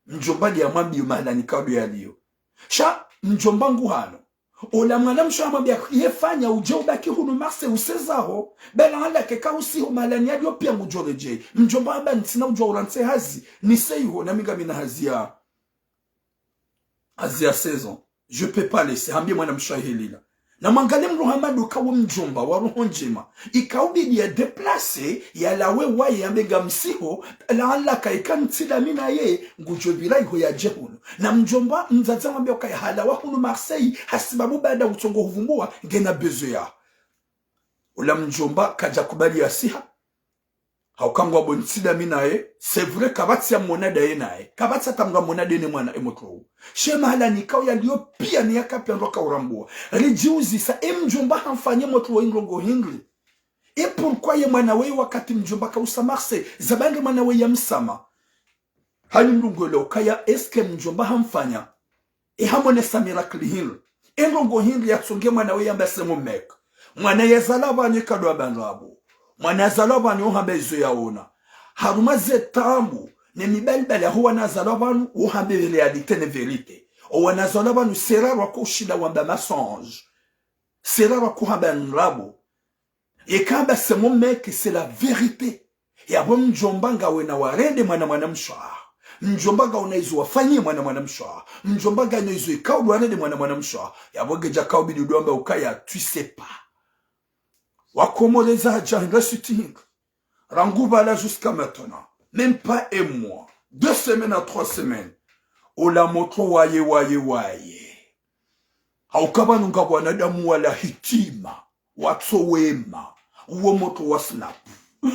mjomba liya mwambi umahala nikado yaliyo sha mjomba ngu hano ola mwana msho mwambi yefanya uje ubaki hunu Marseille usezaho bela hala keka usiho mahala ni yaliyo pia mujore jay mjomba haba ntina ujwa uranse hazi niseiho na minga mina hazia 16 je peux pas laisser hambie mwana msho hilila na mangale Muhammadu kawo mjomba wa roho njema ikaubidi ya deplace ya lawe wae ya mega msiho la ala kaikantila mina ye ngujobira iho ya jehunu na mjomba mzaza mwambia kaya halawa hunu Marseille hasibabu baada utongo huvumbua ngena bezo ya ula mjomba kaja kubali ya siha haukangwa bontsida mina ye c'est vrai kabati ya monada ye nae kabati ya tamga monada ye mwana emotro shema hala nikao ya liyo pia ni yaka pia ndoka urambua rejiuzi sa mjomba hamfanye motro ingongo hingli et pourquoi ye mwana we wakati mjomba kausa Marseille zabange mwana we ya msama hali ndungolo kaya eske mjomba hamfanya hamone sa miracle hingli ingongo hingli ya tsonge mwana we ya mbase mumek mwana ye zalaba nye kadwa bandrabu mwana zalaba ni uhambe izo yaona haruma zetambu ne mibelbele huwa na zalaba nu uhambe realite ne verite o na zalaba nu seraro ko shida wamba mensonge seraro ko hamba nrabo e kamba c'est mon mec c'est la vérité ya bo mjomba ngawe na warende mwana mshwa mjomba ga unaizo wafanyie mwana mshwa mjomba ga unaizo ikaudu warende mwana mshwa ya bo geja kaubi dudomba ukaya tu sais pas wakomoleza jahindra shooting rangouba là jusqu'à maintenant même pas un mois 2 semaines à 3 semaines ola moto waye haukaba nunga wanadamu wala hitima watu wema uwo moto wa snap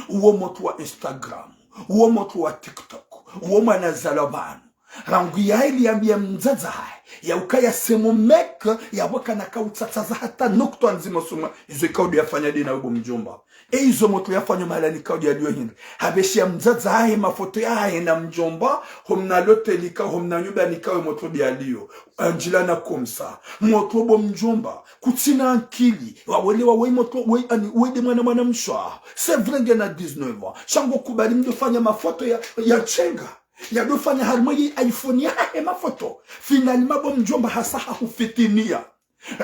uwo moto wa Instagram uwo moto wa TikTok uwo mwana zalabanu rangu ya ili ambia mzaza ya ukaya semo mek ya waka na kautsatsaza hata nukto anzima suma izo ikaudu ya fanya dina ubo mjomba izo moto ya fanya mahala ni kaudu ya liyo hindi habeshi ya mzaza mafoto ya na mjomba humna lote lika humna nyuba nikawe moto ya liyo anjila na komsa moto ubo mjomba kutina ankili wawelewa moto wede mwana mshwa sevrengi na 19 ans shango kubali mdofanya mafoto ya chenga ya dofanya harmoyi iPhone ya mafoto finalement bo mjomba hasaha hufitinia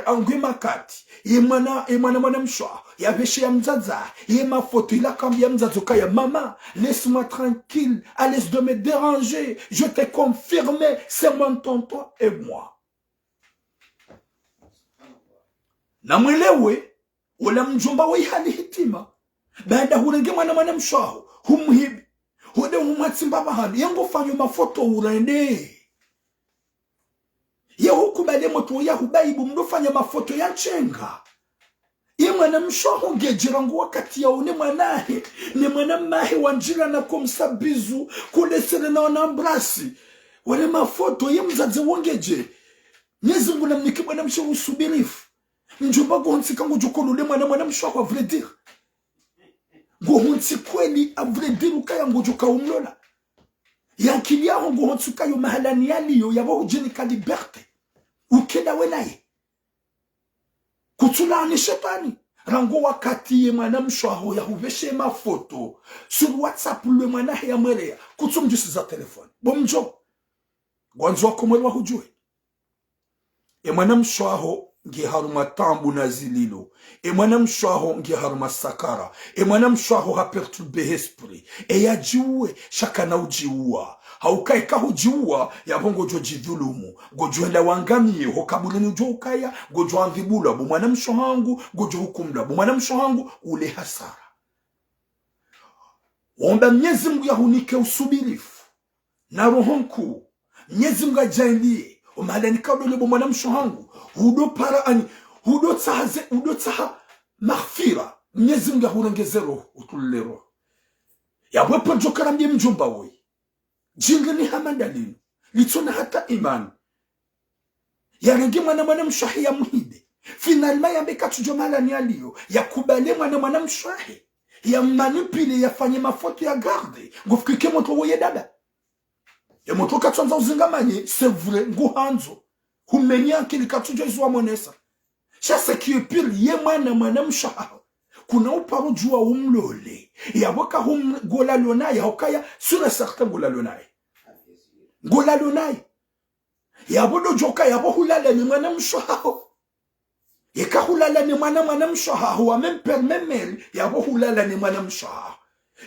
angwe makati ye mwana mshwa ya beshe ya mzaza ye mafoto ila kambia mzazo kaya mama laisse-moi tranquille allez de me déranger je t'ai confirmé c'est mon tonton et moi na mwelewe wala mjomba we hali hitima baada hurenge mwana mshwa humhibi Hode umwatimba bahani. Yango fanyo mafoto urende. Ya hukubale moto ya hubaibu mdofanya mafoto ya chenga. Ye mwana mshoho ngejirangu wakati ya une mwanahe. Ni mwana mahe wanjira na kumsabizu. Kulesere na wanambrasi. Wale mafoto ye mzaze wangeje. Nyezi mguna mniki mwana mshoho usubirifu. Njumba gohonsi kangu jukolule mwana mshoho a vrai dire. Gohonsi kweli a vrai dire ukaya ngujuka umlola. Yankili yaho gohonsi ukayo mahalani yaliyo ya wahu jeni ka liberte. Ukeda wenaye. Kutula ni shetani. Rango wakati ye mwana mshoho ya huveshe mafoto. Sur WhatsApp le mwana ya mwelea. Kutum jusi za telefoni. Bomjo. Gwanzo wako mwelwa hujue. E mwana mshoho nge haruma tambu na zililo. E mwana mshoho nge haruma sakara. E mwana mshoho ha perturbe esprit. E ya jiwe shaka na ujiua. Haukai ka hujiua ya bongo jo jidhulumu. Gojuenda wangamiye hokabulini ujo ukaya. Gojo anvibula bu mwana mshohangu. Gojo hukumla bu mwana mshohangu ule hasara. Omba Mwenyezi Mungu ya hunike usubirifu. Na rohonku. Mwenyezi Mungu ajainlie. Umahalani kaudole bu mwana mshohangu. Hudo para ani. Hudo taha maghfira. Mwenyezi Mungu ya hurengeze roho. Utulile roho. Ya wepo njokara mje mjumba woi. Jinga ni hamandalinu. Litona hata imani. Ya rengi mwana mshahi ya muhide. Finalma ya mbeka tujomala ni aliyo. Ya kubale mwana mshahi. Ya manipile ya fanye mafoto ya garde. Ngufukike moto woye dada. Ya moto katonza uzingamanye. C'est vrai. Nguhanzo. Humenya akili katujo izuwa monesa. Chase kiepili ye mwana mshahi. Kuna uparo jua umlole. Ya waka gola lonai. Ya hokaya sur certain gola lonai. Gola lonai. Ya bodo joka ya bohulala ni mwana mshaho. Yeka hulala ni mwana mshaho. Wa memper memel ya bohulala ni mwana mshaho.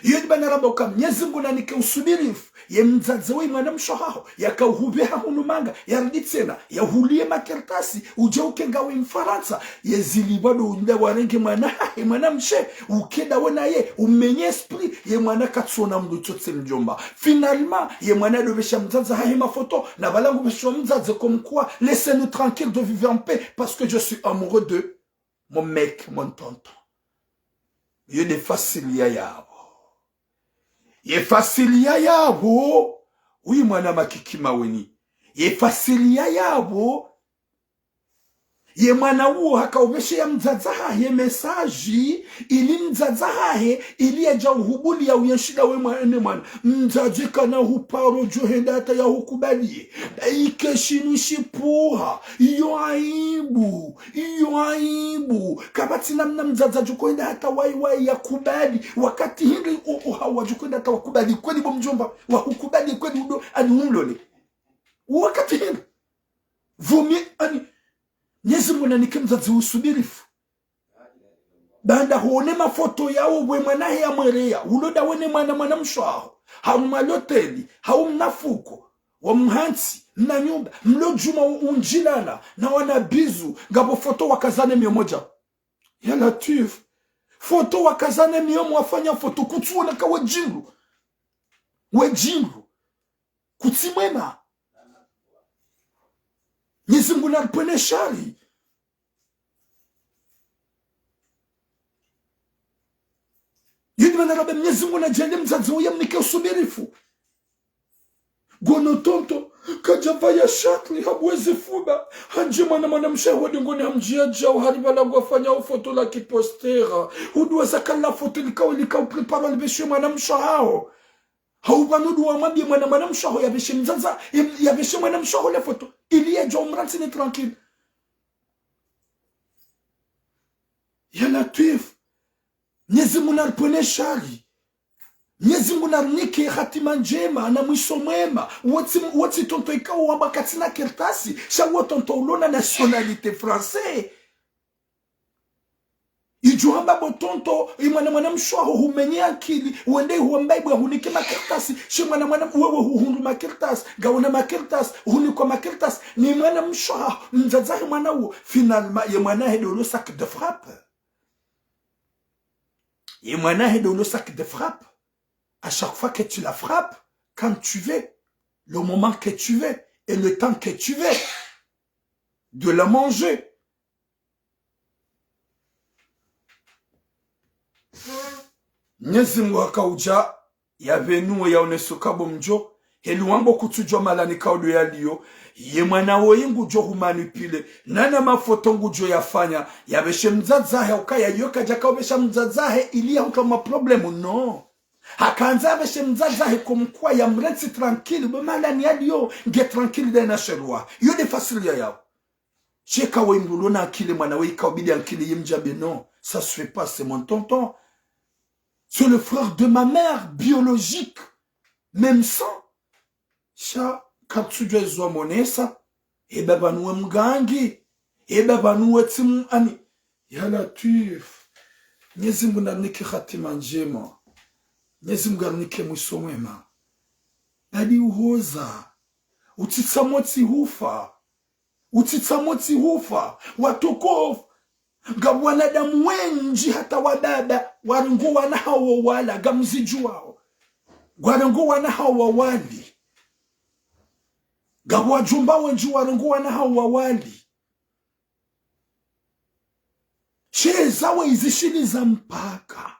Yedi bana raboka Mwenyezi Mungu nanike usubirifu. Ye mzazewe mwana mshaho. Yaka uhubeha hunumanga. Ya ruditsena. Ya hulie makertasi. Uje ukengawe mfaransa. Ye zilibado unida warenge mwana mshe. Ukeda wana ye. Umenye esprit. Ye mwana katsona mdutotse mjomba. Finalement. Ye mwana dobesha mzaze hahe mafoto. Na balangu besho mzaze comme quoi. Laissez-nous tranquille de vivre en paix. Parce que je suis amoureux de mon mec, mon tonton. Ye de facilia yabo. Ye fasilia yabo. Oui, mwana makikima weni. Ye fasilia yabo. Ye mwana uo haka ubeshe ya mzazaha. Ye mesaji. Ili mzazaha he. Ili ya jauhubuli ya uyenshida we mwana. Mzajika na huparo johendata ya hukubaliye. Ike shinishipuha. Iyo aibu. Kabati namna mzazaji kuenda hata wai ya kubali. Wakati hili hawaji kuenda hata wakubali. Kweni bomjomba. Wakubali kweni udo. Ani umlole. Wakati hili. Vumie ani. Nyezi mwana nike mzazi usubirifu. Banda huone mafoto yao we mwanahe ya mwerea. Uloda wene mwana mshaho. Haumaloteli. Haumnafuko. Wa mhansi. Na nyumba. Mlojuma unjilana. Na wanabizu. Ngabo foto wakazane miyomoja. Ya latif. Foto wakazane miyomo wafanya foto. Kutuona ka wejingu. Kutimwema. Nyezi Mungu naripwene shari. Yudi manarabe Mwenyezi Mungu najalie mzazi uya mnike usubirifu. Gono tonto. Kajavaya shatli habuwezi fuba. Hanje mwana mshahudi ngoni hamjia jao. Haribala wafanya ufoto la kipostera. Huduwa zakala foto likao prepara libeshwe mwana mshahao. Haubanudu wa mwambie mwana mshaho ya beshe mzaza. Ya beshe mwana mshaho le foto. Ili ya jo mransi ni tranquille. Ya latif. Nyezi munaripone shari. Nyezi munarnike hatima njema. Na mwisho mwema. Wati tonto ikawa wabakati na kertasi. Shawo tonto ulona nationalite français. Ijuhamba botonto mwana mshaho humenye akili uende huambai bwa hunike makertasi shi mwana wewe hundu makertasi gauna makertasi huniko makertasi ni mwana mshaho mzazahi mwana uo finalement ye mwana hedo lo sac de frappe ye mwana hedo lo sac de frappe à chaque fois que tu la frappes, quand tu veux, le moment que tu veux, et le temps que tu veux, de la manger. Mwenyezi Mungu akauja yabenuwe yaonesuka bomjo heluwango kutujwa malani kaudu yaliyo ye mwana woyingu jo humanipile nana mafoto ngujo yafanya yabeshe mzazahe ukaya yoka jaka ubesha mzazahe ili ya hukama problemu no hakanza abeshe mzazahe kumkuwa ya mrensi tranquille malani yaliyo nge tranquille dena sherwa yode fasilia yao cheka wembulona akile mwana wika ubidi ankile yimjabe no ça se fait pas c'est mon tonton. C'est le frère de ma mère, biologique, même sang. Cha, quand tu dois zoa monesa, et baba nous mgangi, et baba nous etim ani. Yala tuif. Nyezimbu na nike khatima njema. Nyezimbu na nike mwisomema. Nadi uhoza. Utitsamoti hufa. Utitsamoti hufa. Watukofu. Nga wanadamu wengi hata wadada waringuwa na hawa wala gamziju wao waringuwa na hawa wali nga wajumba wengi waringuwa na hawa wali cheza wezishiliza mpaka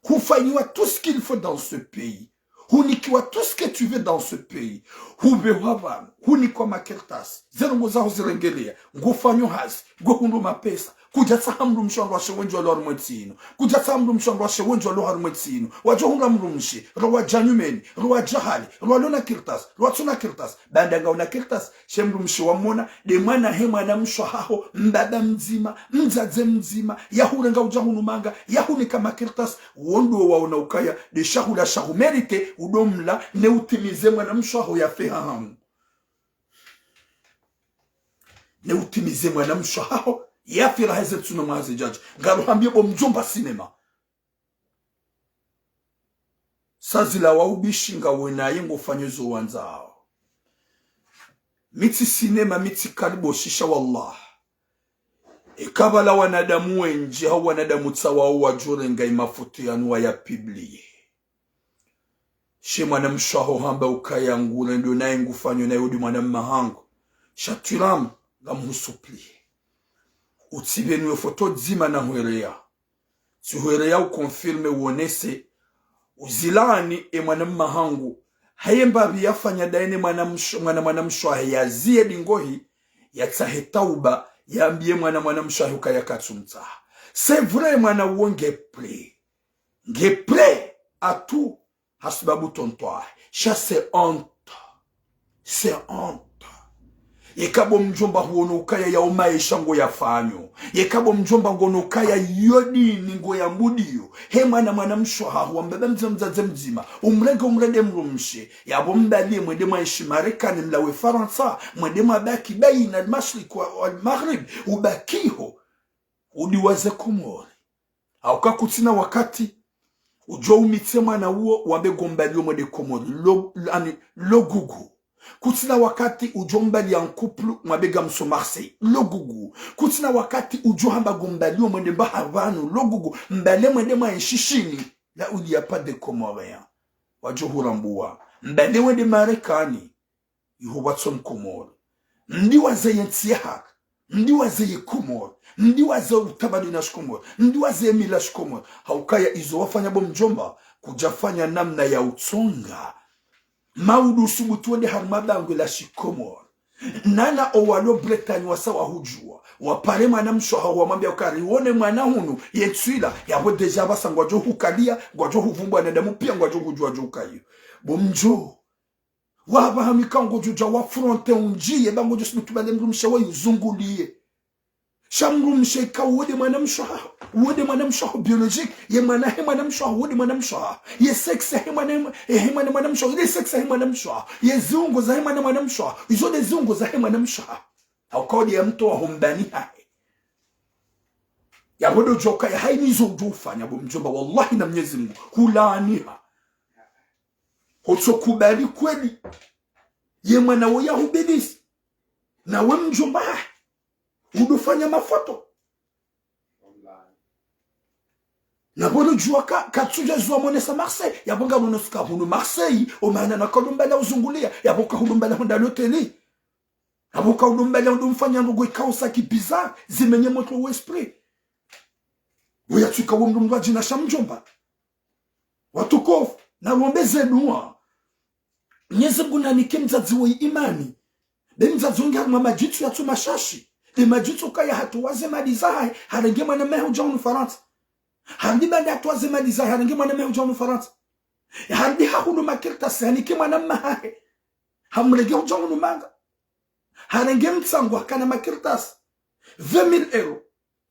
hufanyiwa tout ce qu'il faut dans ce pays hunikiwa tout ce que tu veux dans ce pays hubewa hunikwa makertas zerongo zaho zirengelea ngufanyo hazi nguhundu mapesa kujatsa hamru mshongo washe wenjo lo harumwetsino kujatsa hamru mshongo washe wenjo lo harumwetsino wajo hunga mrumshi rowa janyumeni rowa jahali rowa lona kirtas rowa tsuna kirtas bandanga una kirtas shemrumshi wamona de mwana he mwana mshwa haho mbada mzima mzadze mzima yahurenga ujahunu manga yahuni kama kirtas wondo waona ukaya de shahula shahu merite udomla ne utimize mwana mshwa ho yafeha hamu ne utimize mwana mshwa haho yafira heze tsuno maze judge ngalo hambye bomjomba cinema sazila wa ubishinga wena yengo fanyezo wanzao miti cinema miti karibo shisha wallah ikabala wanadamu wenji hao wanadamu tsawa wajure ngai mafutu yanuwa ya pibli she mwana mshaho hamba ukaya ngule ndo naye ngufanyo na yodi mwana mahango shaturam gamusupli utibenu yo foto dzima na huerea si huerea ukonfirme uonese uzilani e mwana mahangu hayemba biyafanya daine mwana mshwa yazie dingohi yatsahe tauba yambie mwana mshwa ukaya katsumta c'est vrai mwana wonge play à tout hasbabu tontoa c'est honte yekabo mjomba huono ukaya ya umaisha ngo yafanyo yekabo mjomba ngono ukaya yodi ningo ya mudiyo he mwana mshwa hawa mbebe mzaze mzima umrede mrumshi yabo mbali mwende maishi Marekani mlawe Faransa mwende mabaki baina al-mashriq wal maghrib ubakiho udiwaze kumori au kakutina wakati ujo umitse mwana uo wambe gombali mwende komori lo gugu kutina wakati ujombali ya couple mwabega mso Marseille logugu kutina wakati ujohamba gombalio mwende mba Havanu logugu mbale mwende mwa nshishini la où il n'y a pas de Comoriens wajohurambua mbale mwende Marekani yuho watson Komori ndi wazeye ntsihak ndi wazeye Komori ndi wazeye utabadina shkomori ndi wazeye mila shkomori haukaya izo wafanya bomjomba kujafanya namna ya utsonga maudu subutuende harmadangu la shikomor nana owalo Bretagne wasawa hujua wapare mwana mshwa wamambia ukari wone mwana hunu yetswila yabo deja basa ngwajo hukalia ngwajo huvumbwa na damu pia ngwajo hujua jukayo bomjo waba hamikango juja wa fronte unjie bango jo subutubale mrumsha wa yuzungulie shamru msheka wode mwana mshwa biologique ye mwana he mwana mshwa wode mwana mshwa ye sexe he mwana mshwa ye sexe he mwana mshwa ye zungu za he mwana mshwa izo de zungu za he mwana mshwa au kodi ya mtu wa humbani hai ya bodo joka ya haini izo ujufanya bomjomba wallahi na Mwenyezi Mungu hulaniha hotokubali kweli ye mwana wa yahubedisi na we mjomba hai. Udufanya mafoto na bono jua katsuja zua monesa Marseille ya bonga monoska hunu Marseille o maana na kolumbela uzungulia ya boka hulumbela honda loteli ya boka hulumbela ndumfanya ndugu ikausa kibizarre zimenye moto esprit uya tuka wumdumwa jina shamjomba watukofu na ngombe zenu Mwenyezi Mungu nanike mzazi wa imani mzazi wangu harma majitu ya tumashashi majitu kaya hatuwaze malizahe harenge mwana mehu jaunu Faransa handi bandi hatuwaze malizahe harenge mwana mehu jaunu Faransa handi hahunu makirtasi hanike mwana mahahe hamrege jaunu manga harenge mtsangu hakana makirtasi 20,000 euros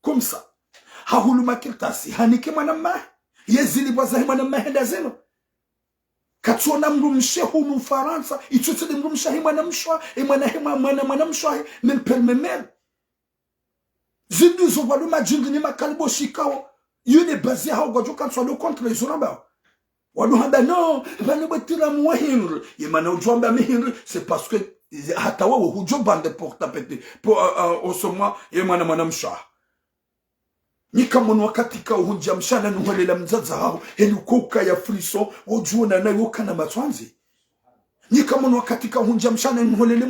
comme ça hahulu makirtasi hanike mwana mahahe yezili bazahe mwana mahahe dazeno Katsuona mrumshe hunu Faransa, itutile mrumshe hi mwana mshwa, mwana mshwa, memel. Zindu zovalo majingi ni makalibo shikao, yune bazi hao gwajo kanswa lo contre les oramba. Wadu hamba non, vane wetira mwa hinri. Yemana ujwamba me hinri, c'est parce que hatawa ujo bande pour tapete, pour osomwa, mwana mshwa. Nika monu wakatika uhunja mshana nuhulela mzaza hao heli ukoka ya friso ujuona na yoka na matwanzi. Nika monu wakatika uhunja mshana nuhulela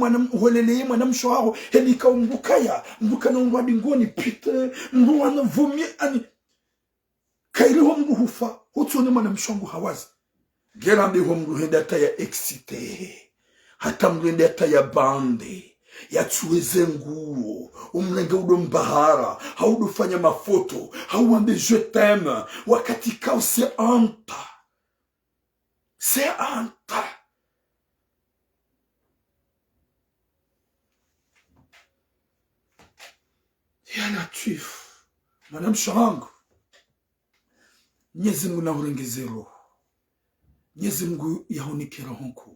mwana msho hao heli ka mbukaya mbukana unwadi ngoni pite mbuwana vumie ani kairi ho mbu hufa hutuone mwana mshongu hawazi gerambi ho mbu hendata ya excite hata mbu hendata ya bande ya tuweze nguo umlenge udombahara haudufanya mafoto hauambe je t'aime wakati kao c'est anta yana tuifu mwanam shangu Mwenyezi Mungu na urengezero Mwenyezi Mungu yahunikira honku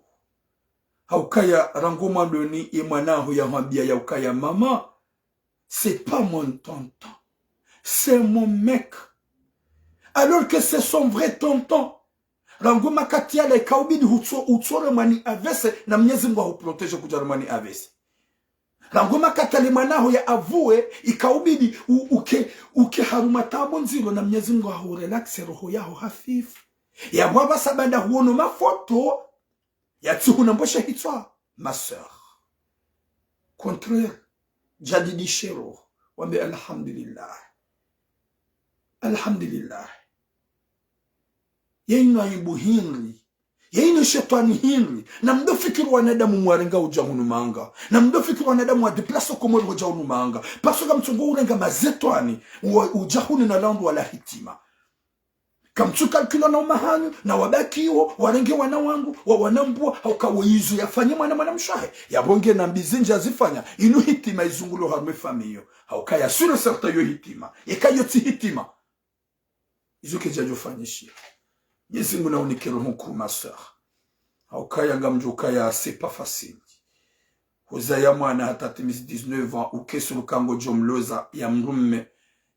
haukaya rangoma doni imanahu ya hambia ya ukaya mama c'est pas mon tonton c'est mon mec alors que c'est son vrai tonton rangoma katia le kaubidi utsore mani avese na Mwenyezi Mungu huprotege kujarumani avese rangoma katale manahu ya avue ikaubidi uke haruma tabo nzilo na Mwenyezi Mungu hurelaxe roho yao hafifu ya baba sabanda huono mafoto Yatsuhuna mbosha hitwa, ma sœur. Contraire, jadidi shero, wambe alhamdulillah. Alhamdulillah. Yeino aibu hinri. Yeino shetani hinri. Na mdo fikiru wanadamu mwarenga ujahunu manga. Na mdo fikiru wanadamu wadeplaso komori ujahunu manga. Pasoga mtungo urenga mazetwani, ujahunu na landu wala hitima. Kamtu kalkula na umahanyu na wabakiwo warenge wana wangu wa wanambua haukawo yizu yafanye mwana mshahe ya bonge na mbizinja zifanya inu hitima izungulo harume famiyo haukaya sure certain yo hitima yekayo ti hitima izuke jajo fanyishia Yesu Mungu na unikero huku ma sœur haukaya ngamjuka ya c'est pas facile hozaya mwana hatatimizi 19 ans ukesuru kango jomloza ya mrumme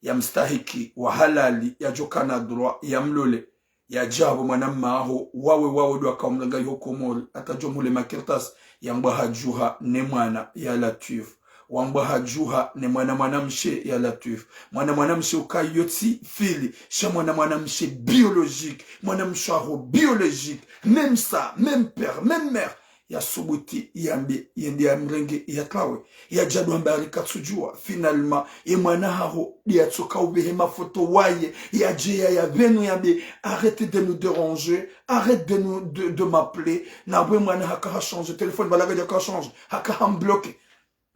ya mstahiki wa halali ya jokana droit ya mlole ya jabo mwanamma aho wawe dwa kaumlanga yokomori atajomule makirtas ya mbaha juha ne mwana ya latif wa mbaha juha ne mwanamshe ya latif mwanamshe ukayoti fili sha mwanamshe biologique mwanamshe aho biologique même ça même père même mère ya subuti yambi yendi ya mrenge ya kawe ya jadu ambari katsujua finalement mwana hao ya tsoka ubehe mafoto waye ya jea ya venu yambi arrêtez de nous déranger arrête de m'appeler na bwe mwana haka changer téléphone balaga ya ka changer haka bloqué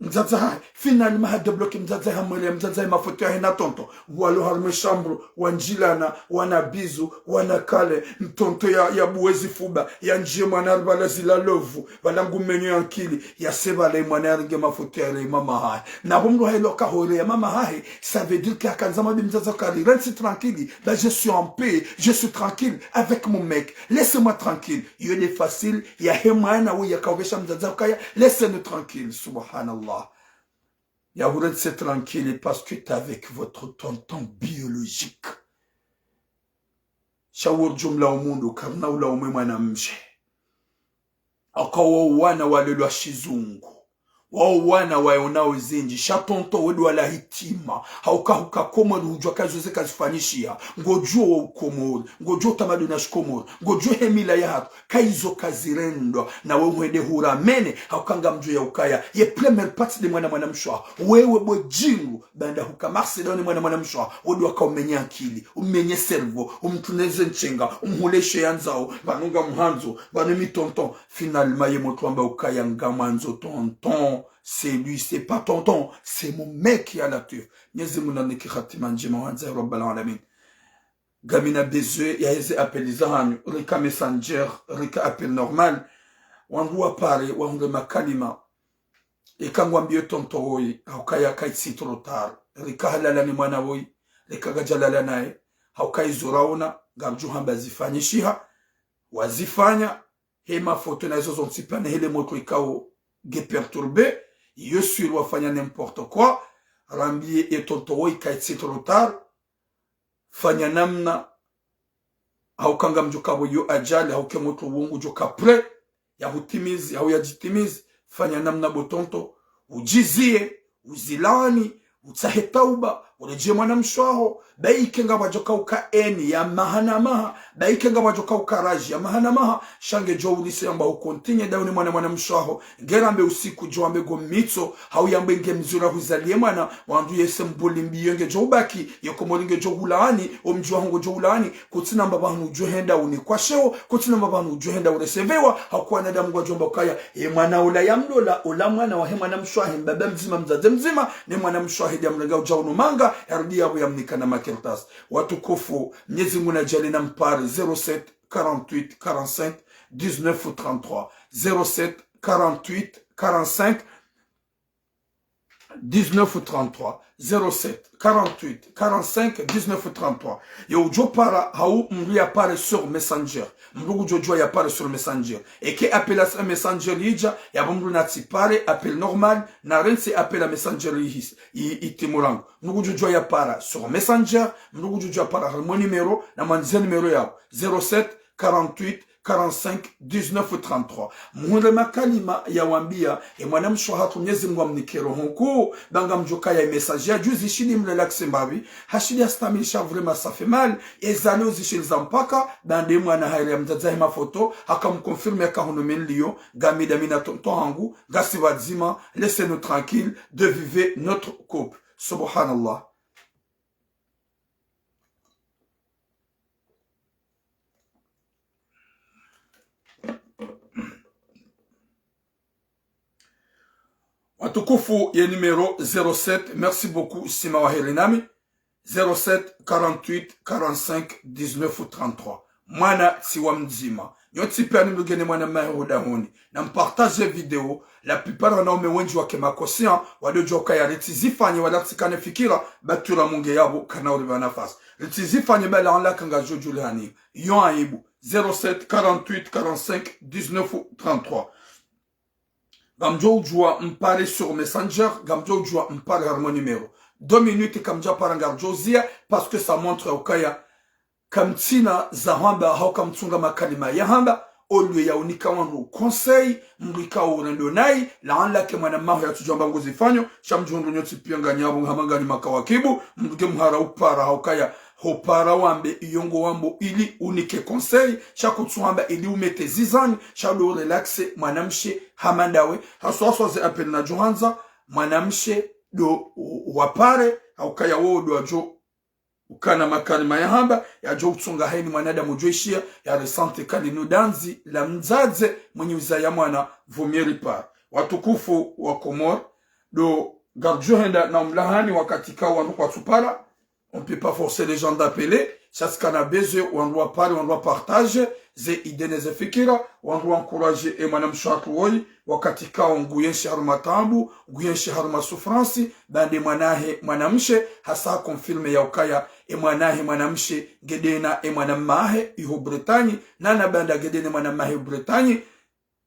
mzaza finalement ha débloqué mzaza hamule mzaza mafoto ya na tonto walo harme chambre wanjilana wana bizu wana kale mtonto ya buwezi fuba ya njie mwana bala zila lovu bala ngumenyo yankili ya sebala mwana ringe mafoto ya mama hai na bomdo hailo ka hore ya mama hai ça veut dire que akanzama mzaza kali reste tranquille ben je suis en paix je suis tranquille avec mon mec laissez-moi tranquille il est facile ya hemana ou ya kawesha mzaza kaya laissez-nous tranquille subhanallah. Ya vous êtes tranquille parce que tu es avec votre tonton biologique. Shawur jumla umundu karna ula umema na mje. Akawa wana walelwa shizungu. wao wana waonao zinji shatonto wedu wala hitima hauka komori hujua kazi zote kazifanyishia ngojuo wa ukomori ngojuo tamaduni ya shikomori ngojuo hemila ya hatu kaizo kazirendwa na wewe mwede huramene haukanga mju ya ukaya ye premier party de mwana mshwa wewe bojingu banda huka marsedoni mwana mshwa wedu waka umenye akili umenye servo umtuneze nchenga umhuleshe yanzao banunga mhanzo banemi tonton finalement ye motwamba ukaya ngamanzo tonton c'est lui, c'est pas tonton, c'est mon mec qui a la tue. Nyezi munani ki khatima njema wanza rabbal alamin. Gamina bezwe ya heze appel zahanyu, rika messenger, rika appel normal. Wangu apare, wangu makalima. Ekangwa mbio tonto hoi, haukaya kaitsi trotar. Rika halalani mwana hoi, rika gajalala nae. Haukai zurauna, gamju hamba zifanyishiha. Wazifanya, hema foto na hizo zontipane hele moto ikao ge perturbé. Je suis le faire n'importe quoi. Rambi et tonto ikaitsi trop tard. Fanya namna. Haukanga mjoka yo ajali. Hauke moto wungu joka pre. Ya hutimizi. Hau ya jitimizi. Fanya namna botonto. Ujizie. Uzilani. Utsahetauba. Urejie mwana mshwaho. Baikenga wajoka uka eni ya mahana maha. Baikenga wajoka uka raji ya mahana maha. Shange jo ulise yamba ukontinye dauni mwana mshwaho. Gerambe usiku jo ambe gomitso. Hau yambe nge mzura huzalie mwana. Wandu yese mboli mbiyenge jo ubaki. Yoko molinge jo hulaani. Omjua hongo jo hulaani. Kutina mbabanu jo henda unikwasheo. Kutina mbabanu jo henda uresevewa. Hakuwa nadamu wajomba ukaya. Mwana ula yamlola. Ula mwana wa mwana mshwahi. Mbaba mzima mzaze mzima. Ni mwana mshwahi diamlega ujao manga. Yarudi yabu yamnika na makirtas. Watu kufu. Mnyezi muna jali na mpari. 07 48 45 19 33. 07 48 45 19 33. 07 48 45 19 33. Yo jo para hau mru ya pare sur Messenger. Mru jo ya pare sur Messenger. Et que appela sa Messenger yija ya mru nati pare appel normal na rense appela Messenger yis itimurang. Mru jo ya para sur Messenger. Mru jo ya para mon numéro na manze numéro ya 07 48 45 19 33. Mwende makalima ya wambia mwana mshwahatu Mwenyezi Mungu amnikero honku banga mjoka ya message ya juzi shini mrelaxe mbavi hashidi astamilisha vraiment ça fait mal ezalo zishili zampaka bande mwana haile mzazahi mafoto haka mkonfirme ka honomen liyo gamida mina tonton hangu gasi wadzima laissez-nous tranquille de vivre notre couple subhanallah. Watukufu ya numéro 07, merci beaucoup Sima Wahirinami, 07 48 45 19 33. Mwana siwa mzima. Yoti pia nimugene mwana mahoda honi. Na mpartage video, la plupart wanaume wengi wake makosia, wadojoka ya ritizifanye walatikane fikira, batura munge yabo kanauri wanafasi. Ritizifanye bala anla kanga jojule hani. Yon aibu, 07 48 45 19 33. Gamjo ujua mpare sur Messenger, gamjo ujua mpare har mon numéro. 2 minutes kamja parangarjo zia, parce que ça montre ukaya kamtina za hamba hau kamtunga makalima ya hamba, olwe ya unika wangu conseil, mwika urendo nai, laanla ke mwana maho ya tujamba ngozi fanyo, shamjondo nyoti pianga nyabu hamangani makawakibu, mduke mhara upara haukaya, hopara wambe iyongo wambo ili unike conseil, shakutu wamba ili umete zizani, shalo relaxe mwanamshe hamandawe, haswa ze apel na johanza, mwanamshe do wapare, haukaya wodo wajo ukana makalima ya hamba, ya jo utunga haini mwanada mujweshia, ya resante kalinu danzi, la mzaze mwenye uzaya mwana vumiri par. Watukufu wa Komor, do garjohenda na mlahani wakatika wanu kwa tupara, on peut pas forcer les gens d'appeler, ça ce qu'on a besoin, on doit parler, on doit partager, ze idées les fikira, on doit encourager et madame Chakouoi, wakatika on guyenshi harma tambu, guyenshi harma souffrance, bande mwanahe mwanamshe, hasa confirme ya ukaya, e mwanahe mwanamshe, gedena e mwanamahe, iho Bretani, nana banda gedene mwanamahe Bretani,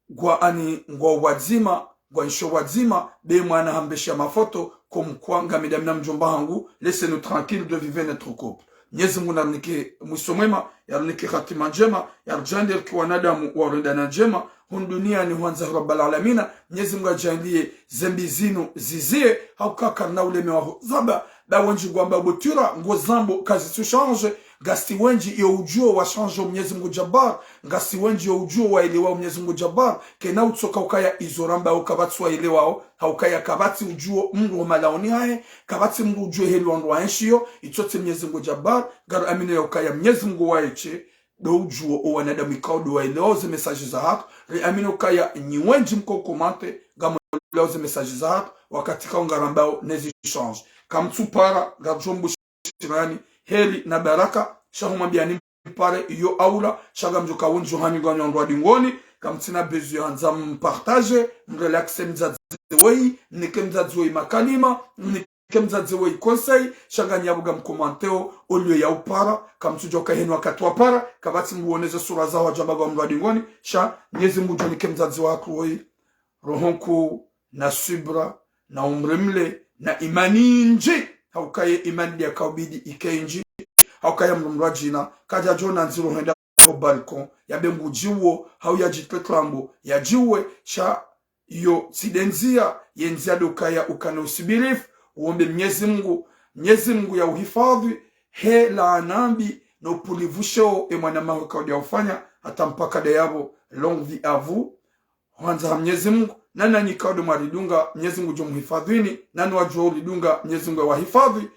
gwa ani ngwa wadzima, gwa nsho wadzima, be mwana hambesha mafoto, comme quoi, mesdames, mjomba hangu, laissez-nous tranquille de vivre notre couple. Mwenyezi Mungu namnike mwisho mwema, yarnike hatima njema, yarjalie kwa wanadamu warendana njema dunia ni huanza rabbal alamina. Mwenyezi Mungu ajalie zambi zinu zizie haukaka na uleme wa zaba da wenji gwamba botura ngo zambo kazi tu change gasti wenji yo ujuo wa change Mwenyezi Mungu Jabbar, gasti wenji yo ujuo wa elewa Mwenyezi Mungu Jabbar kena utsoka ukaya izoramba ukabati wa elewao haukaya kabati ujuo Mungu malaoni hae kabati Mungu ujuo helo ndo anshio itote Mwenyezi Mungu Jabbar gar amina ya ukaya Mwenyezi Mungu waiche do ujuo o wanadamu ikaudu wa eleoze message za hatu re amina ukaya nyiwenji mko komante gamo eleoze message za hatu wakati kaungarambao nezi change kamtsupara gajombu shirani heli na baraka shahumambia ni pare iyo aula shagamjuka won johani ganyo ndwa dingoni kamtina bezu hanza partage mrelaxe mzadzewei nikemzadzwei makalima nikemzadzwei conseil shaganyabuga mkomanteo olwe ya upara kamtujoka henwa katwa para kabati muoneze sura za wajamba ndwa dingoni sha Mwenyezi Mungu nikemzadzwa kwoi rohonku na subra na umremle na imani nje haukaye imani ya kaubidi ikenji haukaya mrumrajina kaja jona nziro henda ko balkon ya bengu jiwo hau ya jitletlambo ya jiwe sha yo sidenzia yenzia dokaya ukana usibirif uombe Mwenyezi Mungu ya uhifadhi he la anambi na upulivusho mwana mawe kaudi ya ufanya hata mpaka dayabo longue vie à vous Wanza Mwenyezi Mungu nana nikaudu maridunga Mwenyezi Mungu jumuhifadhini nani wajua ulidunga Mwenyezi Mungu wahifadhi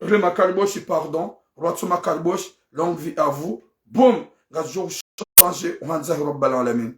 Rema Kariboshi pardon Rwatsuma Kariboshi longue vie à vous boum gazou changer Wanza Rabbal Alamin.